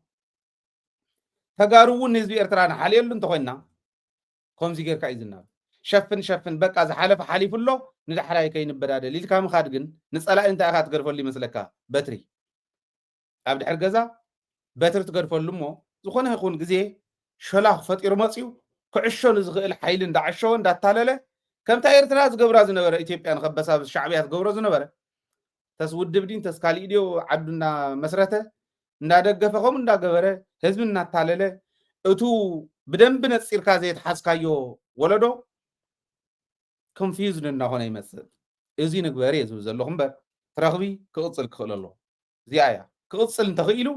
ተጋሩ እውን ህዝቢ ኤርትራ ንሓልየሉ እንተኮይንና ከምዚ ጌርካ እዩ ዝናብ ሸፍን በቃ ዝሓለፈ ሓሊፉሎ ንዳሕራይ ከይንበዳደል ኢልካ ምኻድ ግን ንፀላኢ እንታይ ኢኻ ትገድፈሉ ይመስለካ በትሪ ኣብ ድሕር ገዛ በትሪ ትገድፈሉ እሞ ዝኾነ ይኹን ግዜ ሸላኽ ፈጢሩ መፅዩ ክዕሾ ንዝኽእል ሓይሊ እንዳዓሸወ እንዳታለለ ከምታ ኤርትራ ዝገብራ ዝነበረ ኢትዮጵያ ንኸበሳ ሻዕብያ ዝገብሮ ዝነበረ ተስውድብ ዲን ተስካሊእ ድዮ ዓዱና መስረተ እንዳደገፈ ከምኡ እንዳገበረ ህዝቢ እናታለለ እቱ ብደንብ ነፂርካ ዘይተሓዝካዮ ወለዶ ኮንፊውዝድ እናኾነ ይመፅእ እዚ ንግበር እየ ዝብል ዘለኹ እምበር ትረኽቢ ክቕፅል ክኽእል ኣለዎ እዚኣ እያ ክቕፅል እንተኽኢሉ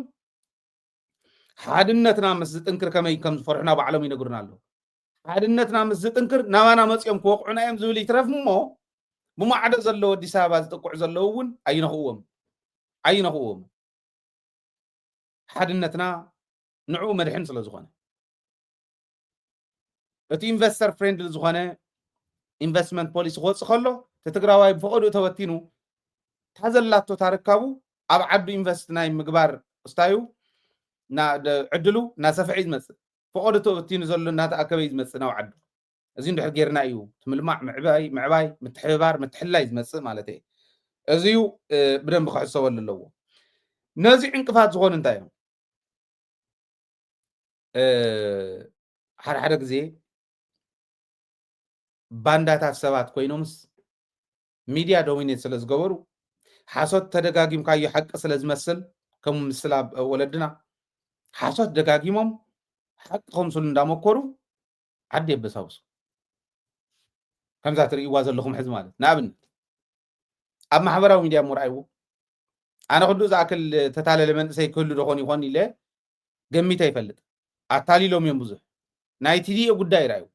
ሓድነትና ምስ ዝጥንክር ከመይ ከም ዝፈርሑና ባዕሎም ይነግሩና ኣለዉ ሓድነትና ምስ ዝጥንክር ናባና መፅኦም ክወቕዑና እዮም ዝብል ይትረፍ እሞ ብማዕዶ ዘለዎ ኣዲስ ኣበባ ዝጥቁዕ ዘለዉ እውን ኣይነኽእዎም ሓድነትና ንዕኡ መድሕን ስለ ዝኾነ እቲ ኢንቨስተር ፍሬንድሊ ዝኾነ ኢንቨስትመንት ፖሊሲ ክወፅእ ከሎ ትግራዋይ ብፈቐዱ ተበቲኑ ታዘላቶ ታረካቡ ኣብ ዓዱ ኢንቨስት ናይ ምግባር ስታዩ ዕድሉ እናሰፍዐ ዝመፅእ فقد توتين زلنا نتأكد يزمس نوعد أزين ده غيرنا أيو تملمع معباي متحبار متحلا يزمس مالته أزيو بدن بخح سوال اللو نازع انقفاض زغون انتايو حرحرق زي باندات سبات كوينومس ميديا دومينيت سلز قورو حاسوت تدقاقيم كايو حق سلز مسل كم مسلاب ولدنا حاسوت دقاقيمهم حق خمسون እንዳመኮሩ عد يبساوس كم ذات رئيواز لكم حزب مالت نابن أب محبراو ميديا مرأيو أنا خدو زاكل تتالي لمن سيكل رخوني خوني لي قميتا يفلت أتالي لهم ينبوزه ناي تدي أقود دايرايو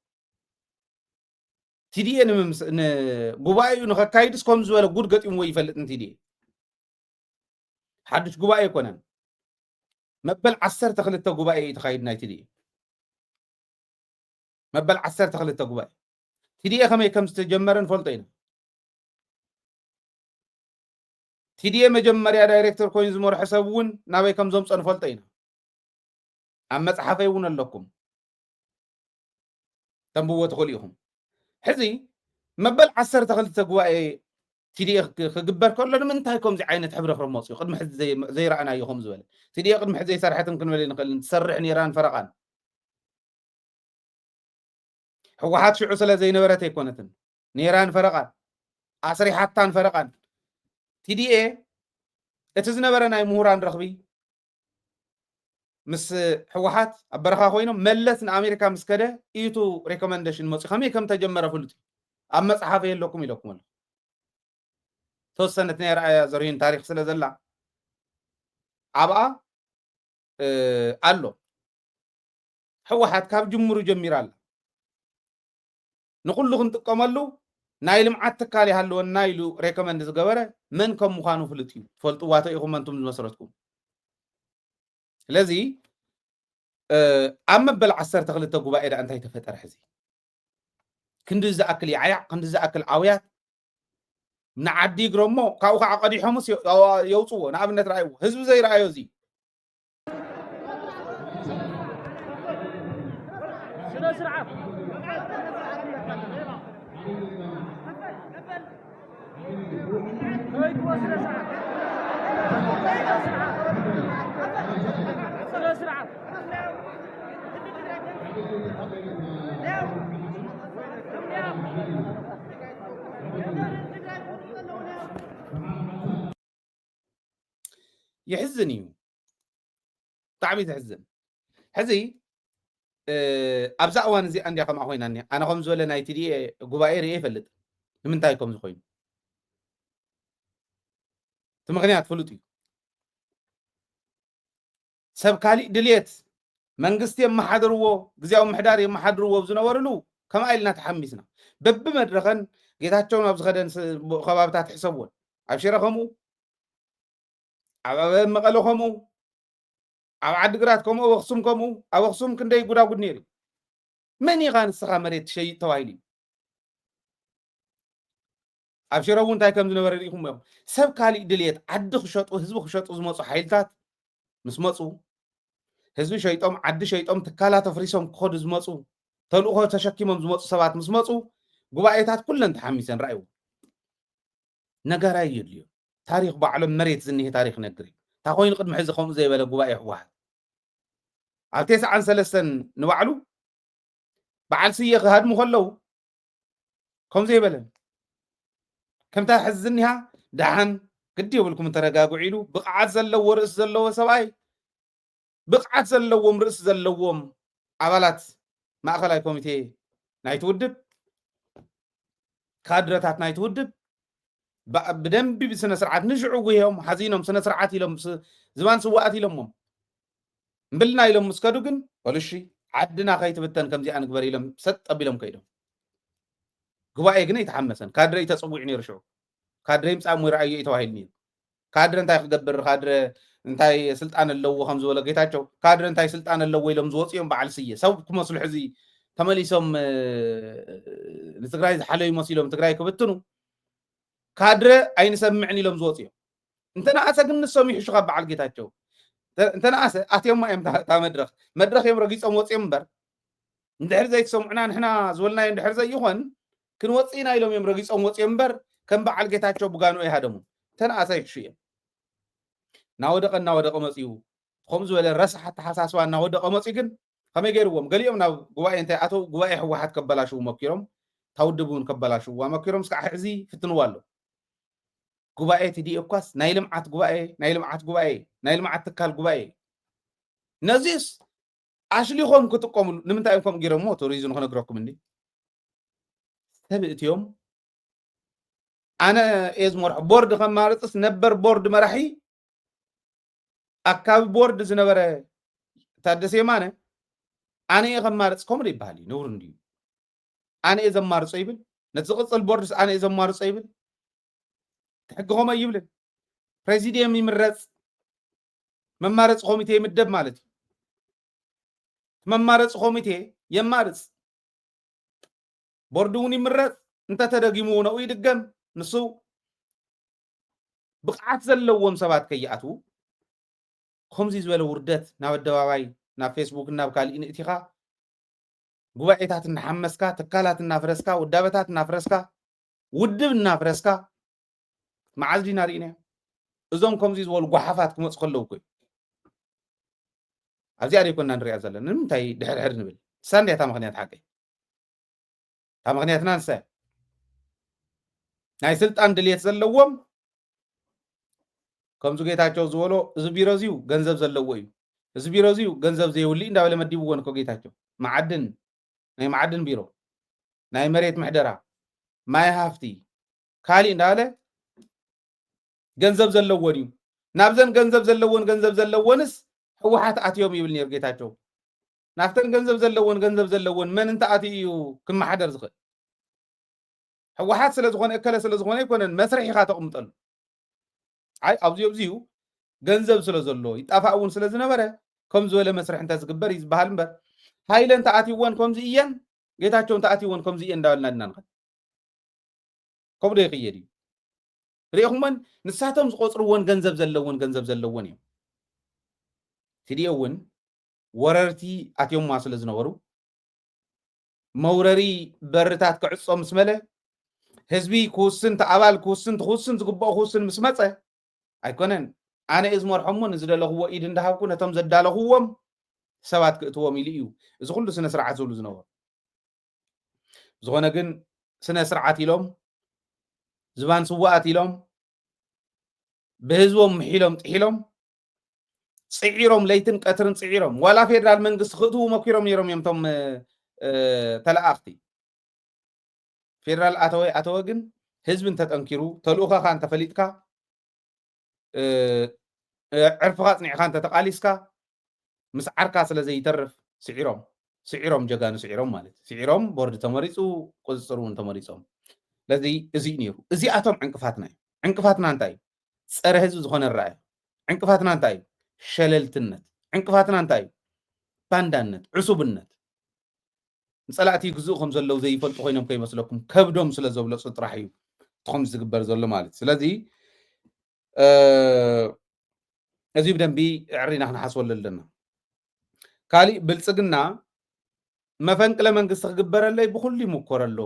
تدي أنا قبائي نخاكايدس كوم زوالا قود قد يموي يفلت نتدي حدش قبائي كونان مبل عسر تخلت قبائي تخايد ناي تدي مبل عسر تخلت قبائي تدي خمي كم استجمرن فلطين تدي مجمريا دايركتور كوينز مور حسابون ناوي كم زوم صن فلطين أما صحفيون لكم تنبوة خليهم حزي مبل عسر تخلت قبائي تدي خجبر كله من تايكم زي عينة حبر خرموسي قد محد زي رأنا يهم زول تدي قد محد زي صراحة كن ملي نقل نسرع نيران فرقان هو حات شو عسلة زي نورتي كونتن نيران فرقان عصري حتان فرقان تدي ايه اتزنا برنا مهوران رخبي مس حوحات برخا خوينو ملت امريكا مسكده ايتو ريكومنديشن موسي خمي كم تجمر فلتي اما صحافه لكم توسنت نير آية زرين تاريخ سلزلا عبا قالو حوحات كاب جمهور جميرال نقول له انت قملو ናይ ልምዓት ትካል ይሃለወና ኢሉ ሬኮመንድ ዝገበረ መን ከም ምዃኑ ፍልጥ እዩ ትፈልጥዋቶ ኢኹም መንቱም ዝመስረትኩም ስለዚ ኣብ መበል 12 ጉባኤ ዳ እንታይ ተፈጠረ ሕዚ ክንዲ ዝኣክል ይዓያዕ ክንዲ ዝኣክል ዓውያት ንዓዲ ግሮሞ ካብኡ ከዓ ቀዲሖምስ የውፅዎ ንኣብነት ረኣይዎ ህዝቢ ዘይረኣዮ እዚ ስነ ስርዓት يحزن እዩ ብጣዕሚ ዝሕዝን ሕዚ ኣብዛ እዋን እዚ እንዲያ ከምኣ ኮይና ኣነ ከም ዝበለ ናይ ቲዲኤ ጉባኤ ርአ ይፈልጥ ንምንታይ ከም ዝኾይኑ እቲ ምክንያት ፍሉጥ እዩ ሰብ ካሊእ ድልየት መንግስቲ የመሓድርዎ ግዝያዊ ምሕዳር የመሓድርዎ ዝነበሩሉ ከምኣ ኢልና ተሓሚስና በብመድረኸን ጌታቸውን ኣብ ዝኸደን ከባብታት ሕሰብዎን ኣብ ሽረ ከምኡ ኣብ መቐለ ከምኡ ኣብ ዓዲግራት ከምኡ ኣብ ኣክሱም ከምኡ ኣብ ኣክሱም ክንደይ ጉዳጉድ ነይሩ መን ኢኻ ንስኻ መሬት ትሸይጥ ተባሂሉ ኣብ ሽረ እውን እንታይ ከም ዝነበረ ሪኢኹም እዮም ሰብ ካሊእ ድልየት ዓዲ ክሸጡ ህዝቢ ክሸጡ ዝመፁ ሓይልታት ምስ መፁ ህዝቢ ሸይጦም ዓዲ ሸይጦም ትካላት ኣፍሪሶም ክኸዱ ዝመፁ ተልእኮ ተሸኪሞም ዝመፁ ሰባት ምስ መፁ ጉባኤታት ኩለን ተሓሚሰን ረኣይዎ ነገራይ የድልዮ ታሪክ ባዕሎም መሬት ዝኒሄ ታሪክ ነግር እዩ እታ ኮይኑ ቅድሚ ሕዚ ከምኡ ዘይበለ ጉባኤ ህወሓት ኣብ 93 ንባዕሉ በዓል ስየ ክሃድሙ ከለዉ ከምዚ የበለን ከምታ ሕዚ ዝኒሃ ደሓን ግዲ የብልኩም ተረጋግዑ ኢሉ ብቕዓት ዘለዎ ርእሲ ዘለዎ ሰብኣይ ብቕዓት ዘለዎም ርእሲ ዘለዎም ኣባላት ማእኸላይ ኮሚቴ ናይቲ ውድብ ካድረታት ናይቲ ውድብ ብደንቢ ብስነ ስርዓት ንሽዑ ጉዮም ሓዚኖም ስነ ስርዓት ኢሎም ዝባን ስዋኣት ኢሎሞም እምብልና ኢሎም ምስከዱ ግን ወልሺ ዓድና ከይትብተን ከምዚኣ ንግበር ኢሎም ሰጥ ኣቢሎም ከይዶም ጉባኤ ግን ኣይተሓመሰን ካድረ ተፀዊዑ ነይሩ ሽዑ ካድረ ምፃሙ ይረኣዩ ተባሂሉ ነይሩ ካድረ እንታይ ክገብር ካድረ እንታይ ስልጣን ኣለዎ ከም ዝበለ ጌታቸው ካድረ እንታይ ስልጣን ኣለዎ ኢሎም ዝወፅኦም በዓል ስየ ሰብ ክመስሉ ሕዚ ተመሊሶም ንትግራይ ዝሓለዩ መሲሎም ትግራይ ክብትኑ ካድረ ኣይንሰምዕን ኢሎም ዝወፅኦም እንተነኣሰ ግን ንሰሚሑ ሽኻ በዓል ጌታቸው እንተነኣሰ ኣትዮም እዮም ታ መድረኽ እዮም ረጊፆም ወፅኦም እምበር እንድሕር ዘይተሰምዑና ንሕና ዝበልናዮ እንድሕር ዘይኮን ክንወፅኢና ኢሎም እዮም ረጊፆም ወፅኦም እምበር ከም በዓል ጌታቸው ብጋንኦ ይሃደሙ እንተነኣሰ ይሕሹ እዮም እናወደቐ መፅኡ ከምኡ ዝበለ ረሳሕ ኣተሓሳስባ እናወደቐ መፅኡ ግን ከመይ ገይርዎም ገሊኦም ናብ ጉባኤ እንታይ ኣተው ጉባኤ ህወሓት ከበላሽው መኪሮም ታውድብ እውን ከበላሽዋ መኪሮም እስካዕ ሕዚ ፍትንዋ ኣሎ ጉባኤ ቲዲኤ እኳስ ናይ ልምዓት ጉባኤ ትካል ጉባኤ ነዚስ ኣሽሊኾም ክጥቀሙሉ ንምንታይ እዮም ከምኡ ገይሮሞ ቱሪዝም ክነግረኩም እንዲ ሰብ እትዮም ኣነ እየ ዝመርሖ ቦርድ ከማርፅስ ነበር ቦርድ መራሒ ኣካባቢ ቦርድ ዝነበረ ታደሰ የማነ ኣነ እየ ከማርፅ ከምኡ ይበሃል እዩ ነውር እንድዩ ኣነ እየ ዘማርፆ ይብል ነቲ ዝቕፅል ቦርድስ ኣነ እየ ዘማርፆ ይብል ትሕግኾመ ይብልን ፕሬዚድየም ይምረፅ መማረፂ ኮሚቴ ይምደብ ማለት እዩ መማረፂ ኮሚቴ የማርፅ ቦርድ እውን ይምረፅ እንተተደጊሙ ነኡ ይድገም ንሱ ብቕዓት ዘለዎም ሰባት ከይኣትዉ ከምዚ ዝበለ ውርደት ናብ ኣደባባይ ናብ ፌስቡክ ናብ ካልእ ንእቲኻ ጉባኤታት እናሓመስካ ትካላት እናፍረስካ ውዳበታት እናፍረስካ ውድብ እናፍረስካ መዓዝ ዲና ርኢና እዞም ከምዚ ዝበሉ ጓሓፋት ክመፁ ከለዉ ኮይ ኣብዚኣ ደይኮንና ንሪኣ ዘለና ንምንታይ ድሕርድሕር ንብል እሳ እንድያ እታ ምክንያት ሓቀይ እታ ምክንያትና ንሳ ናይ ስልጣን ድልየት ዘለዎም ከምዚ ጌታቸው ዝበሎ እዚ ቢሮ እዚዩ ገንዘብ ዘለዎ እዩ እዚ ቢሮ እዚዩ ገንዘብ ዘይብሉ እንዳበለ መዲብዎን እኮ ጌታቸው ማዓድን ናይ ማዓድን ቢሮ ናይ መሬት ምሕደራ ማይ ሃፍቲ ካሊእ እንዳበለ ገንዘብ ዘለዎን እዩ ናብዘን ገንዘብ ዘለዎንስ ህወሓት ኣትዮም ይብል ነይሩ ጌታቸው ናብተን ገንዘብ ዘለዎን መን እንተኣትዩ እዩ ክመሓደር ዝኽእል ሕወሓት ስለ ዝኾነ እከለ ስለ ዝኾነ ይኮነን መስርሕ ኢኻ ተቕምጠሉ ኣይ ኣብዚኡ ገንዘብ ስለ ዘሎ ይጣፋእ እውን ስለ ዝነበረ ከም ዝበለ መስርሕ እንተ ዝግበር እዩ ዝበሃል እምበር ሃይለን ተኣትይዎን ከምዚ እየን ጌታቸውን ተኣትይዎን ከምዚ እየን እንዳበልና ኢና ንኸድ ከምዶ ይኽየድ እዩ ርኢኹመን ንሳቶም ዝቆፅርዎን ገንዘብ ዘለዎን እዮም ትድዮ እውን ወረርቲ ኣትዮማ ስለ ዝነበሩ መውረሪ በርታት ክዕፆም ምስ መለ ህዝቢ ክውስን ተኣባል ክውስን ዝግብኦ ክውስን ምስ መፀ ኣይኮነን ኣነ እየ ዝመርሖሞ ንዝደለኽዎ ኢድ እንዳሃብኩ ነቶም ዘዳለኽዎም ሰባት ክእትዎም ኢሉ እዩ እዚ ኩሉ ስነ ስርዓት ዝብሉ ዝነበሩ ዝኾነ ግን ስነ ስርዓት ኢሎም ዝባን ስዋኣት ኢሎም ብህዝቦም ምሒሎም ጥሒሎም ፅዒሮም ለይትን ቀትርን ፅዒሮም ዋላ ፌደራል መንግስቲ ክእትዉ መኪሮም ነይሮም እዮም ቶም ተለኣኽቲ ፌደራል ኣተወ ግን ህዝቢ እንተጠንኪሩ ተልኡኻኻ እንተፈሊጥካ ዕርፍኻ ፅኒዕኻ እንተተቃሊስካ ምስ ዓርካ ስለ ዘይተርፍ ስዒሮም ጀጋኑ ስዒሮም ማለት ስዒሮም ቦርዲ ተመሪፁ ቁፅፅር እውን ተመሪፆም ለዚ እዚ ነይሩ እዚኣቶም ዕንቅፋትና እዩ ዕንቅፋትና እንታይ እዩ ፀረ ህዝቢ ዝኾነ ረኣዩ ዕንቅፋትና እንታይ እዩ ሸለልትነት ዕንቅፋትና እንታይ እዩ ባንዳነት ዕሱብነት ንፀላእቲ ግዝኡ ከም ዘለው ዘይፈልጡ ኮይኖም ከይመስለኩም ከብዶም ስለ ዘብለፁ ጥራሕ እዩ እትኹም ዝግበር ዘሎ ማለት ስለዚ እዚ ብደንቢ ዕሪና ክንሓስበሉ ኣለና ካሊእ ብልፅግና መፈንቅለ መንግስቲ ክግበረለይ ብኩሉ ይምኮረሎ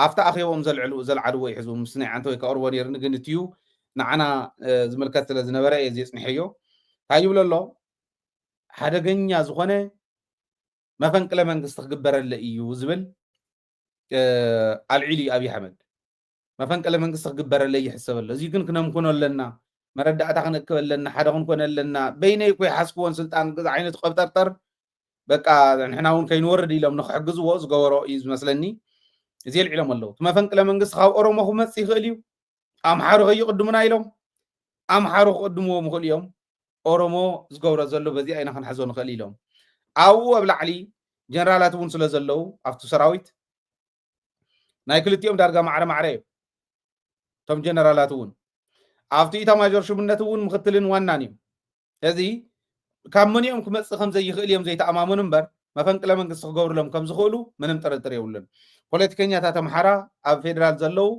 ኣብታ ኣኼቦም ዘልዓልዎ ይሕዙ ምስ ናይ ዓንተ ወይ ከቅርቦ ነይርኒ ግን እትዩ ንዓና ዝምልከት ስለ ዝነበረ እየ ዘፅኒሐዮ እንታይ ይብሎ ኣሎ ሓደገኛ ዝኾነ መፈንቅለ መንግስቲ ክግበረለ እዩ ዝብል ኣልዒሉ ኣብይ ኣሕመድ መፈንቅለ መንግስቲ ክግበረለ ይሕሰብ ኣሎ እዚ ግን ክነምኩኖ ኣለና መረዳእታ ክንእክብ ኣለና ሓደ ክንኮነ ኣለና በይነይ ኮይ ሓስክዎን ስልጣን ገዛ ዓይነት ቀብጠርጠር በቃ ንሕና እውን ከይንወርድ ኢሎም ንክሕግዝዎ ዝገበሮ እዩ ዝመስለኒ እዚ የልዒሎም ኣለዉ እቲ መፈንቅለ መንግስቲ ካብ ኦሮሞ ክመፅእ ይኽእል እዩ ኣምሓሩ ከይቅድሙና ኢሎም ኣምሓሩ ክቅድምዎ ምኽእል እዮም ኦሮሞ ዝገብሮ ዘሎ በዚ ኣይና ክንሕዞ ንኽእል ኢሎም ኣብኡ ኣብ ላዕሊ ጀነራላት እውን ስለ ዘለው ኣብቲ ሰራዊት ናይ ክልቲኦም ዳርጋ ማዕረ እዮም እቶም ጀነራላት እውን ኣብቲ ኢታማዦር ሹምነት እውን ምክትልን ዋናን እዮም እዚ ካብ መኒኦም ክመፅእ ከም ዘይኽእል እዮም ዘይተኣማመኑ እምበር መፈንቅለ መንግስቲ ክገብርሎም ከም ዝኽእሉ ምንም ጥርጥር የብሉን ፖለቲከኛታት ኣምሓራ ኣብ ፌደራል ዘለው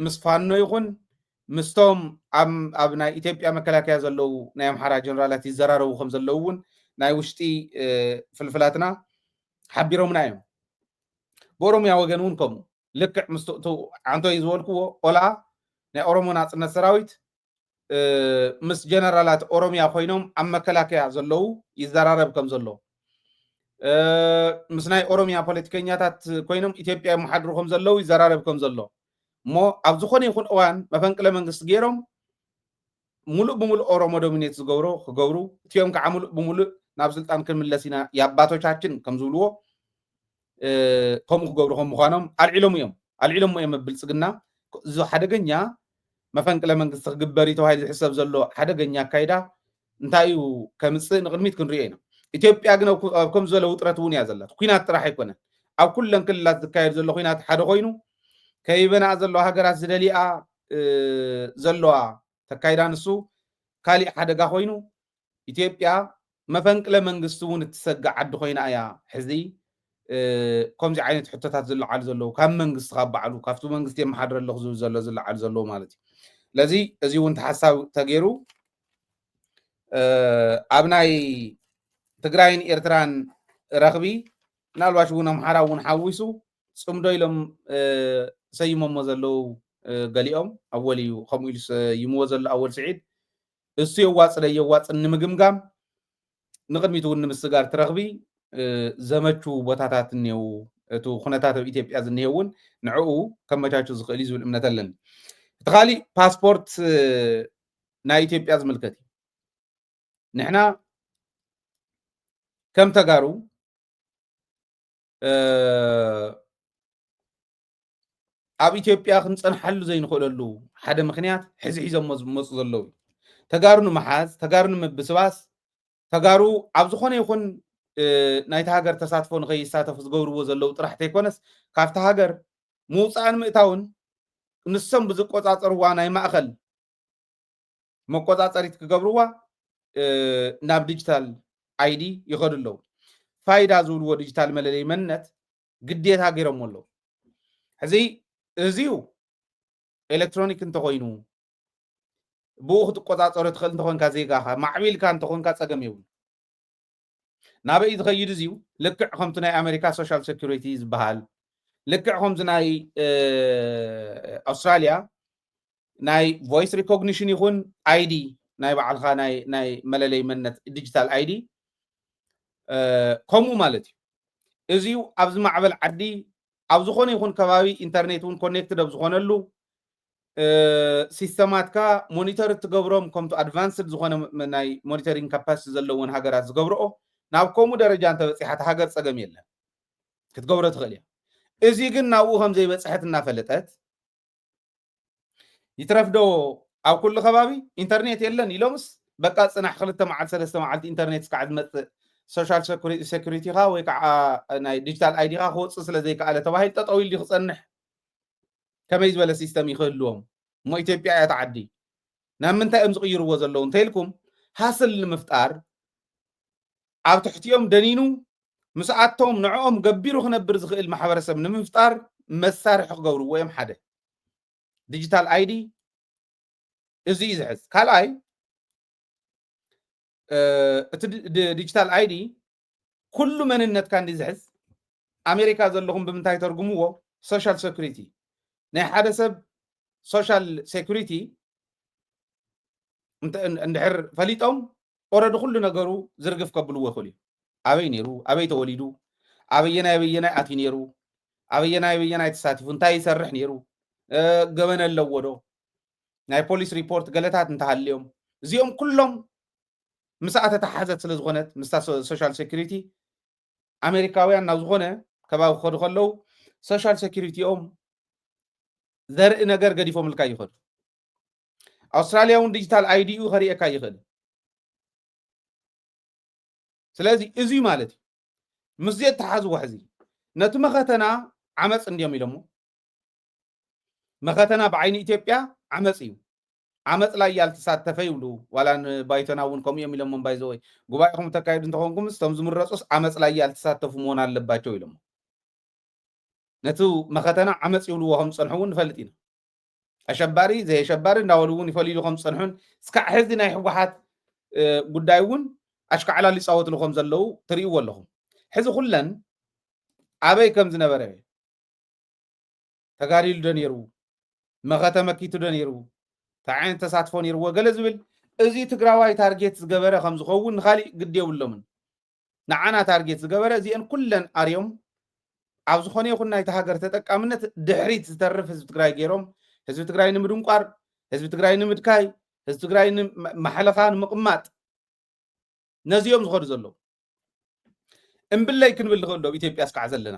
ምስ ፋኖ ይኹን ምስቶም ኣብ ናይ ኢትዮጵያ መከላከያ ዘለው ናይ ኣምሓራ ጀነራላት ይዘራረቡ ከም ዘለው እውን ናይ ውሽጢ ፍልፍላትና ሓቢሮምና እዮም ብኦሮምያ ወገን እውን ከምኡ ልክዕ ምስ ዓንቶይ ዝበልክዎ ቆልዓ ናይ ኦሮሞ ናፅነት ሰራዊት ምስ ጀነራላት ኦሮምያ ኮይኖም ኣብ መከላከያ ዘለው ይዘራረብ ከም ዘሎ ምስ ናይ ኦሮምያ ፖለቲከኛታት ኮይኖም ኢትዮጵያ ይመሓድሩ ከም ዘለው ይዘራረብ ከም ዘሎ እሞ ኣብ ዝኾነ ይኹን እዋን መፈንቅለ መንግስቲ ገይሮም ሙሉእ ብሙሉእ ኦሮሞ ዶሚኔት ክገብሩ እትዮም ከዓ ሙሉእ ብሙሉእ ናብ ስልጣን ክንምለስ ኢና የአባቶቻችን ከም ዝብልዎ ከምኡ ክገብሩ ከም ምዃኖም ኣልዒሎም እዮም ብልፅግና እዚ ሓደገኛ መፈንቅለ መንግስቲ ክግበር እዩ ተባሂሉ ዝሕሰብ ዘሎ ሓደገኛ ኣካይዳ እንታይ እዩ ከምፅእ ንቅድሚት ክንሪኦ ኢና ኢትዮጵያ ግን ኣብ ከም ዝበለ ውጥረት እውን እያ ዘላት ኩናት ጥራሕ ኣይኮነን ኣብ ኩለን ክልላት ዝካየድ ዘሎ ኩናት ሓደ ኮይኑ ከይበናኣ ዘለዋ ሃገራት ዝደሊኣ ዘለዋ ተካይዳ ንሱ ካሊእ ሓደጋ ኮይኑ ኢትዮጵያ መፈንቅለ መንግስቲ እውን እትሰግዕ ዓዲ ኮይና እያ ሕዚ ከምዚ ዓይነት ሕቶታት ዝለዓሉ ዘለዉ ካብ መንግስቲ ካብ በዓሉ ካብቲ መንግስቲ የመሓድር ኣለኹ ዝብል ዘሎ ዝለዓሉ ዘለዉ ማለት እዩ ለዚ እዚ እውን ተሓሳብ ተገይሩ ኣብ ናይ ትግራይን ኤርትራን ረኽቢ ምናልባሽ እውን ኣምሓራ እውን ሓዊሱ ፅምዶ ኢሎም ሰይሞሞ ዘለዉ ገሊኦም ኣወል እዩ ከምኡ ኢሉ ሰይምዎ ዘሎ ኣወል ስዒድ እሱ የዋፅን ንምግምጋም ንቅድሚት እውን ንምስጋር ትረኽቢ ዘመቹ ቦታታት እኒው እቲ ኩነታት ኣብ ኢትዮጵያ ዝኒሄ እውን ንዕኡ ከመቻቹ ዝኽእል እዩ ዝብል እምነት ኣለኒ እቲ ካሊእ ፓስፖርት ናይ ኢትዮጵያ ዝምልከት እዩ ንሕና ከም ተጋሩ ኣብ ኢትዮጵያ ክንፀንሓሉ ዘይንኽእለሉ ሓደ ምክንያት ሕዚ ሒዞሞ ዝመፁ ዘለዉ ተጋሩ ንምሓዝ ተጋሩ ንምብስባስ ተጋሩ ኣብ ዝኾነ ይኹን ናይቲ ሃገር ተሳትፎ ንከይሳተፉ ዝገብርዎ ዘለዉ ጥራሕ ተይኮነስ ካብቲ ሃገር موصان مئتاون نسم بزقوصاصر وانا ماخل مقوصاصريت كغبروا ناب ديجيتال ايدي يخدلو فايدا زولو ديجيتال مللي منت ግዴታ ገይሮምሎ ሕዚ እዚው ኤሌክትሮኒክ እንተኮይኑ ብኡ ክትቆፃፀሮ ትኽእል እንተኮንካ ዜጋኻ ማዕቢልካ እንተኮንካ ፀገም የብሉ ናበይ ዝኸይድ እዚው ልክዕ ከምቲ ናይ ኣሜሪካ ሶሻል ሴኩሪቲ ዝበሃል ልክዕ ከምዚ ናይ ኣውስትራልያ ናይ ቮይስ ሪኮግኒሽን ይኹን አይዲ ናይ ባዕልኻ ናይ መለለይ መንነት ዲጂታል አይዲ ከምኡ ማለት እዩ እዚው ኣብዚ ማዕበል ዓዲ ኣብ ዝኾነ ይኹን ከባቢ ኢንተርኔት እውን ኮኔክትድ ኣብ ዝኾነሉ ሲስተማትካ ሞኒተር ትገብሮም ከምቲ ኣድቫንስድ ዝኾነ ናይ ሞኒተሪንግ ካፓሲቲ ዘለዎን ሃገራት ዝገብርኦ ናብ ከምኡ ደረጃ እንተበፂሓ ሃገር ፀገም የለን ክትገብሮ ትኽእል እያ እዚ ግን ናብኡ ከም ዘይበፅሐት እናፈለጠት ይትረፍዶ ኣብ ኩሉ ከባቢ ኢንተርኔት የለን ኢሎምስ በቃ ፅናሕ 2 መዓልቲ 3 መዓልቲ ኢንተርኔት ስካዕ ዝመፅእ ሶሻል ሴኩሪቲ ኻ ወይ ከዓ ናይ ዲጂታል አይዲ ኻ ክወፅእ ስለዘይከኣለ ተባሂል ጠጠው ኢሉ ክፀንሕ ከመይ ዝበለ ሲስተም ይኽህልዎም እሞ ኢትዮጵያ እያ ተዓዲ ናብ ምንታይ እዮም ዝቕይርዎ ዘለዉ እንተኢልኩም ሃስል ንምፍጣር ኣብ ትሕቲኦም ደኒኑ ምስኣቶም ንዕኦም ገቢሩ ክነብር ዝኽእል ማሕበረሰብ ንምፍጣር መሳርሒ ክገብርዎ እዮም ሓደ ዲጂታል አይዲ እዚ እዩ ዝሕዝ ካልኣይ እቲ ዲጂታል አይዲ ኩሉ መንነትካ እንዲ ዝሕዝ ኣሜሪካ ዘለኹም ብምንታይ ተርጉምዎ ሶሻል ሴኩሪቲ ናይ ሓደ ሰብ ሶሻል ሴኩሪቲ እንድሕር ፈሊጦም ኦረዲ ኩሉ ነገሩ ዝርግፍ ከብልዎ ይኽእሉ እዩ ኣበይ ነይሩ ኣበይ ተወሊዱ ኣበየናይ ኣትዩ ነይሩ ኣበየናይ ተሳቲፉ እንታይ ይሰርሕ ነይሩ ገበነ ኣለዎ ዶ ናይ ፖሊስ ሪፖርት ገለታት እንተሃልዮም እዚኦም ኩሎም مساعة تحازت سلزغونت مستا سوشال سيكوريتي أمريكاويان ናብ ዝኾነ ከባቢ ክኸዱ ከለው ሶሻል ሴኩሪቲኦም ዘርኢ ነገር ገዲፎም ልካ ይኸዱ ኣውስትራሊያውን ዲጂታል አይዲኡ ኸሪእካ ይኽእል ስለዚ እዚ ማለት እዩ ምስ ዝተሓዝዎ ሕዚ ነቲ መኸተና ዓመፅ እንዲዮም ኢሎሞ መኸተና ብዓይኒ ኢትዮጵያ ዓመፅ እዩ ዓመፅ ላይ ያልተሳተፈ ይብሉ ዋላን ባይቶናውን ከምዮም ኢሎም ባይዘወይ ጉባኤኹም ተካይዱ እንተኾንኩም ስቶም ዝምረፁስ ዓመፅ ላይ ያልተሳተፉ መሆን ኣለባቸው ኢሎም ነቱ መኸተና ዓመፅ ይብልዎ ከም ፀንሑውን ንፈልጥ ኢና ኣሸባሪ ዘየሸባሪ እንዳበሉ እውን ይፈልዩ ከም ፀንሑን እስካዕ ሕዚ ናይ ሕወሓት ጉዳይ እውን ኣሽከዓላ ሊፃወትሉ ከም ዘለው ትርእይዎ ኣለኹም ሕዚ ኩለን ኣበይ ከም ዝነበረ ተጋዲሉ ዶ ነይሩ መኸተ መኪቱ ዶ ነይሩ تعين تساتفون يرو قال زبل ازي تقراواي تارجيت زغبره خم زخون خالي قد يبلمن نعنا تارجيت زغبره زين كلن اريوم عاو زخون يكون ناي تهاجر تطقامنت دحريت زترف حزب تግራይ ገይሮም حزب تግራይ ንምድንቋር حزب تግራይ ንምድካይ حزب تግራይ محلخان مقماط ነዚዮም ዝኸዱ ዘሎ እምብለይ ክንብል ንኽእል ዶ ኢትዮጵያ እስካዕ ዘለና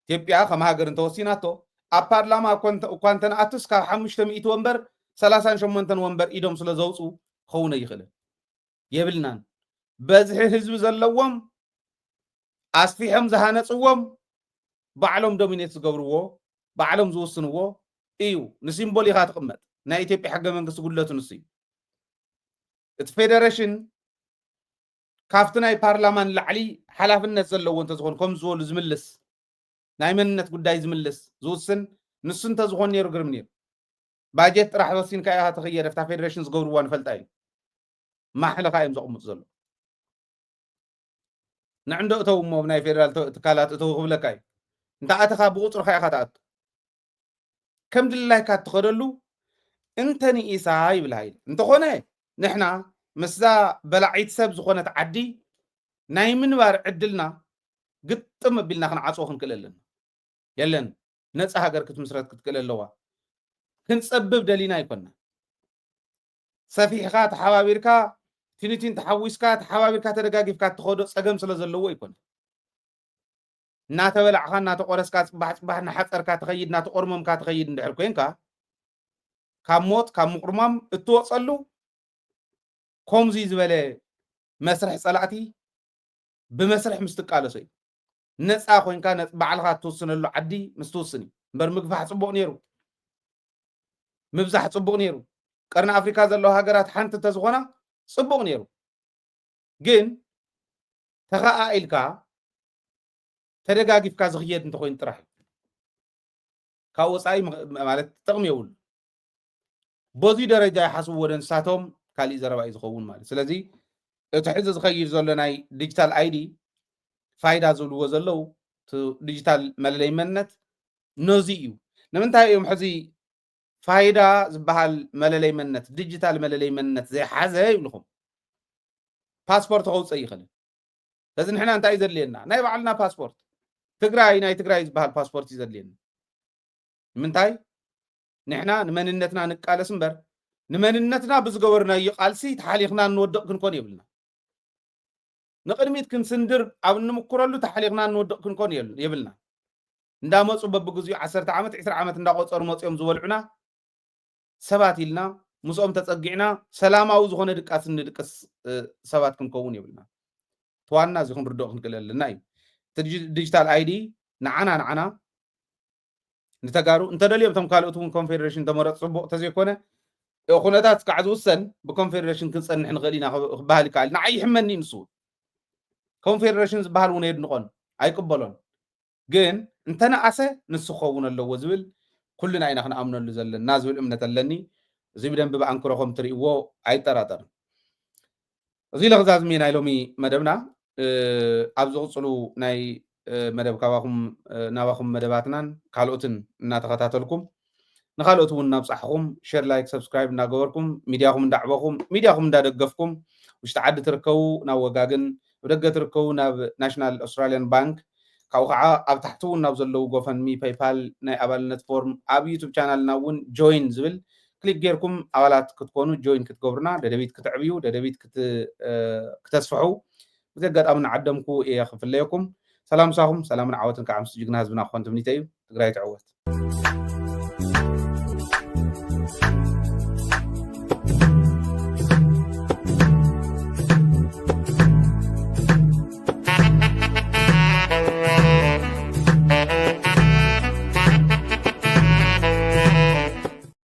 ኢትዮጵያ ከም ሃገር እንተወሲናቶ ኣብ ፓርላማ እኳንተን ኣቱስ ካብ 500 ወንበር 38 ወንበር ኢዶም ስለ ዘውፁ ኸውነ ይኽእል የብልናን በዝሒ ህዝቢ ዘለዎም ኣስፊሖም ዝሃነፅዎም ባዕሎም ዶሚኔት ዝገብርዎ ባዕሎም ዝውስንዎ እዩ ንሲምቦል ኢኻ ትቕመጥ ናይ ኢትዮጵያ ሕገ መንግስቲ ጉድለቱ ንሱ እዩ እቲ ፌደሬሽን ካብቲ ናይ ፓርላማን ላዕሊ ሓላፍነት ዘለዎ እንተዝኾን ከም ዝበሉ ዝምልስ ናይ መንነት ጉዳይ ዝምልስ ዝውስን ንሱ እንተዝኾን ነይሩ ግርም ነይሩ باجت راح وسين كايها تغير في فيدريشنز قبل وان فلتاي ما حلا قايم زقمط زلو نعندو تو مو بناي فيدرال تكالات تو قبلكاي انت اتخا بقطر خاي خاتات كم دلله كاتخدلو انتني ايساي بلاي انت خونه نحنا مسا بلعيت سب زخونه تعدي ناي منبر عدلنا قطم بلنا خنعصو خنكللن يلن نص هاجر كتمسرت كتكللوا كنصبب دلينا يكون سفيحات حوابيركا تنتين تحويسكا حوابيركا تدغاغيفكا تخودو صقم سلازلو يكون ناتبلعخا ناتقورسكا صباحنا حصركا تخيد ناتقورممكا تخيد اندحر كوينكا كاموت كامقرمام اتوصلو كومزي زبله مسرح صلاتي بمسرح مستقالسي نصا خوينكا بعلها توسنلو عدي مستوسني እምበር ምግፋሕ ፅቡቅ ነይሩ ምብዛሕ ፅቡቅ ነይሩ ቀርኒ ኣፍሪካ ዘለዎ ሃገራት ሓንቲ ተዝኾና ፅቡቅ ነይሩ ግን ተኸኣኢልካ ተደጋጊፍካ ዝኽየድ እንተኮይኑ ጥራሕ ካብ ወፃኢ ማለት ጥቕሚ የብሉ በዚ ደረጃ ይሓስብዎ ንሳቶም ካሊእ ዘረባ እዩ ዝኸውን ማለት ስለዚ እቲ ሕዚ ዝኸይድ ዘሎ ናይ ዲጂታል አይዲ ፋይዳ ዝብልዎ ዘለው ዲጂታል መለለይ መንነት ነዚ እዩ ንምንታይ እዮም ሕዚ ፋይዳ ዝበሃል መለለይ መንነት ዲጂታል መለለይ መንነት ዘይሓዘ ይብልኹም ፓስፖርት ከውፅእ ይኽእል ስለዚ ንሕና እንታይ እዩ ዘድልየና ናይ ባዕልና ፓስፖርት ትግራይ ናይ ትግራይ ዝበሃል ፓስፖርት እዩ ዘድልየና ንምንታይ ንሕና ንመንነትና ንቃለስ እምበር ንመንነትና ብዝገበርናዮ ቃልሲ ተሓሊኽና እንወድቕ ክንኮን የብልና ንቅድሚት ክንስንድር ኣብ ንምኩረሉ ተሓሊኽና እንወድቕ ክንኮን የብልና እንዳመፁ በብግዚኡ 10 ዓመት 20 ዓመት እንዳቆፀሩ መፅኦም ዝበልዑና ሰባት ኢልና ምስኦም ተፀጊዕና ሰላማዊ ዝኾነ ድቃስ ንድቅስ ሰባት ክንከውን የብልና ተዋና እዚ ክንርድኦ ክንክእል ኣለና እዩ ዲጂታል አይዲ ንዓና ንተጋሩ እንተደልዮም እቶም ካልኦት እውን ኮንፌደሬሽን ተመረፅ ፅቡቅ ተዘይኮነ ኩነታት ክዓ ዝውሰን ብኮንፌደሬሽን ክንፀንሕ ንኽእል ኢና ክበሃል ይከኣል ንዓይ ይሕመኒ ንሱ ኮንፌደሬሽን ዝበሃል እውን የድንቆን ኣይቅበሎን ግን እንተነኣሰ ንሱ ክኸውን ኣለዎ ዝብል ኩልና ኢና ክንኣምነሉ ዘለና ዝብል እምነት ኣለኒ እዚ ብደንቢ ብኣንክሮኹም ትርእይዎ ኣይጠራጠርን እዚ ለኽዛዝሚ ናይ ሎሚ መደብና ኣብ ዝቕፅሉ ናይ መደብ ናባኹም መደባትናን ካልኦትን እናተኸታተልኩም ንካልኦት እውን እናብፃሕኹም ሼር ላይክ ሰብስክራይብ እናገበርኩም ሚድያኹም እንዳዕበኹም ሚድያኹም እንዳደገፍኩም ውሽጢ ዓዲ ትርከቡ ናብ ወጋግን ብደገ ትርከቡ ናብ ናሽናል ኣውስትራልያን ባንክ ካብኡ ከዓ ኣብ ታሕቲ እውን ናብ ዘለው ጎፈንሚ ፔይፓል ናይ ኣባልነት ፎርም ኣብ ዩቱብ ቻናልና እውን ጆይን ዝብል ክሊክ ጌርኩም ኣባላት ክትኮኑ ጆይን ክትገብሩና ደደቢት ክትዕብዩ ደደቢት ክተስፍሑ እዚ ኣጋጣሚ ንዓደምኩ እየ ክፍለየኩም ሰላም ሳኹም ሰላምን ዓወትን ከዓ ምስ ጅግና ህዝብና ክኾን ትምኒተ እዩ ትግራይ ትዕወት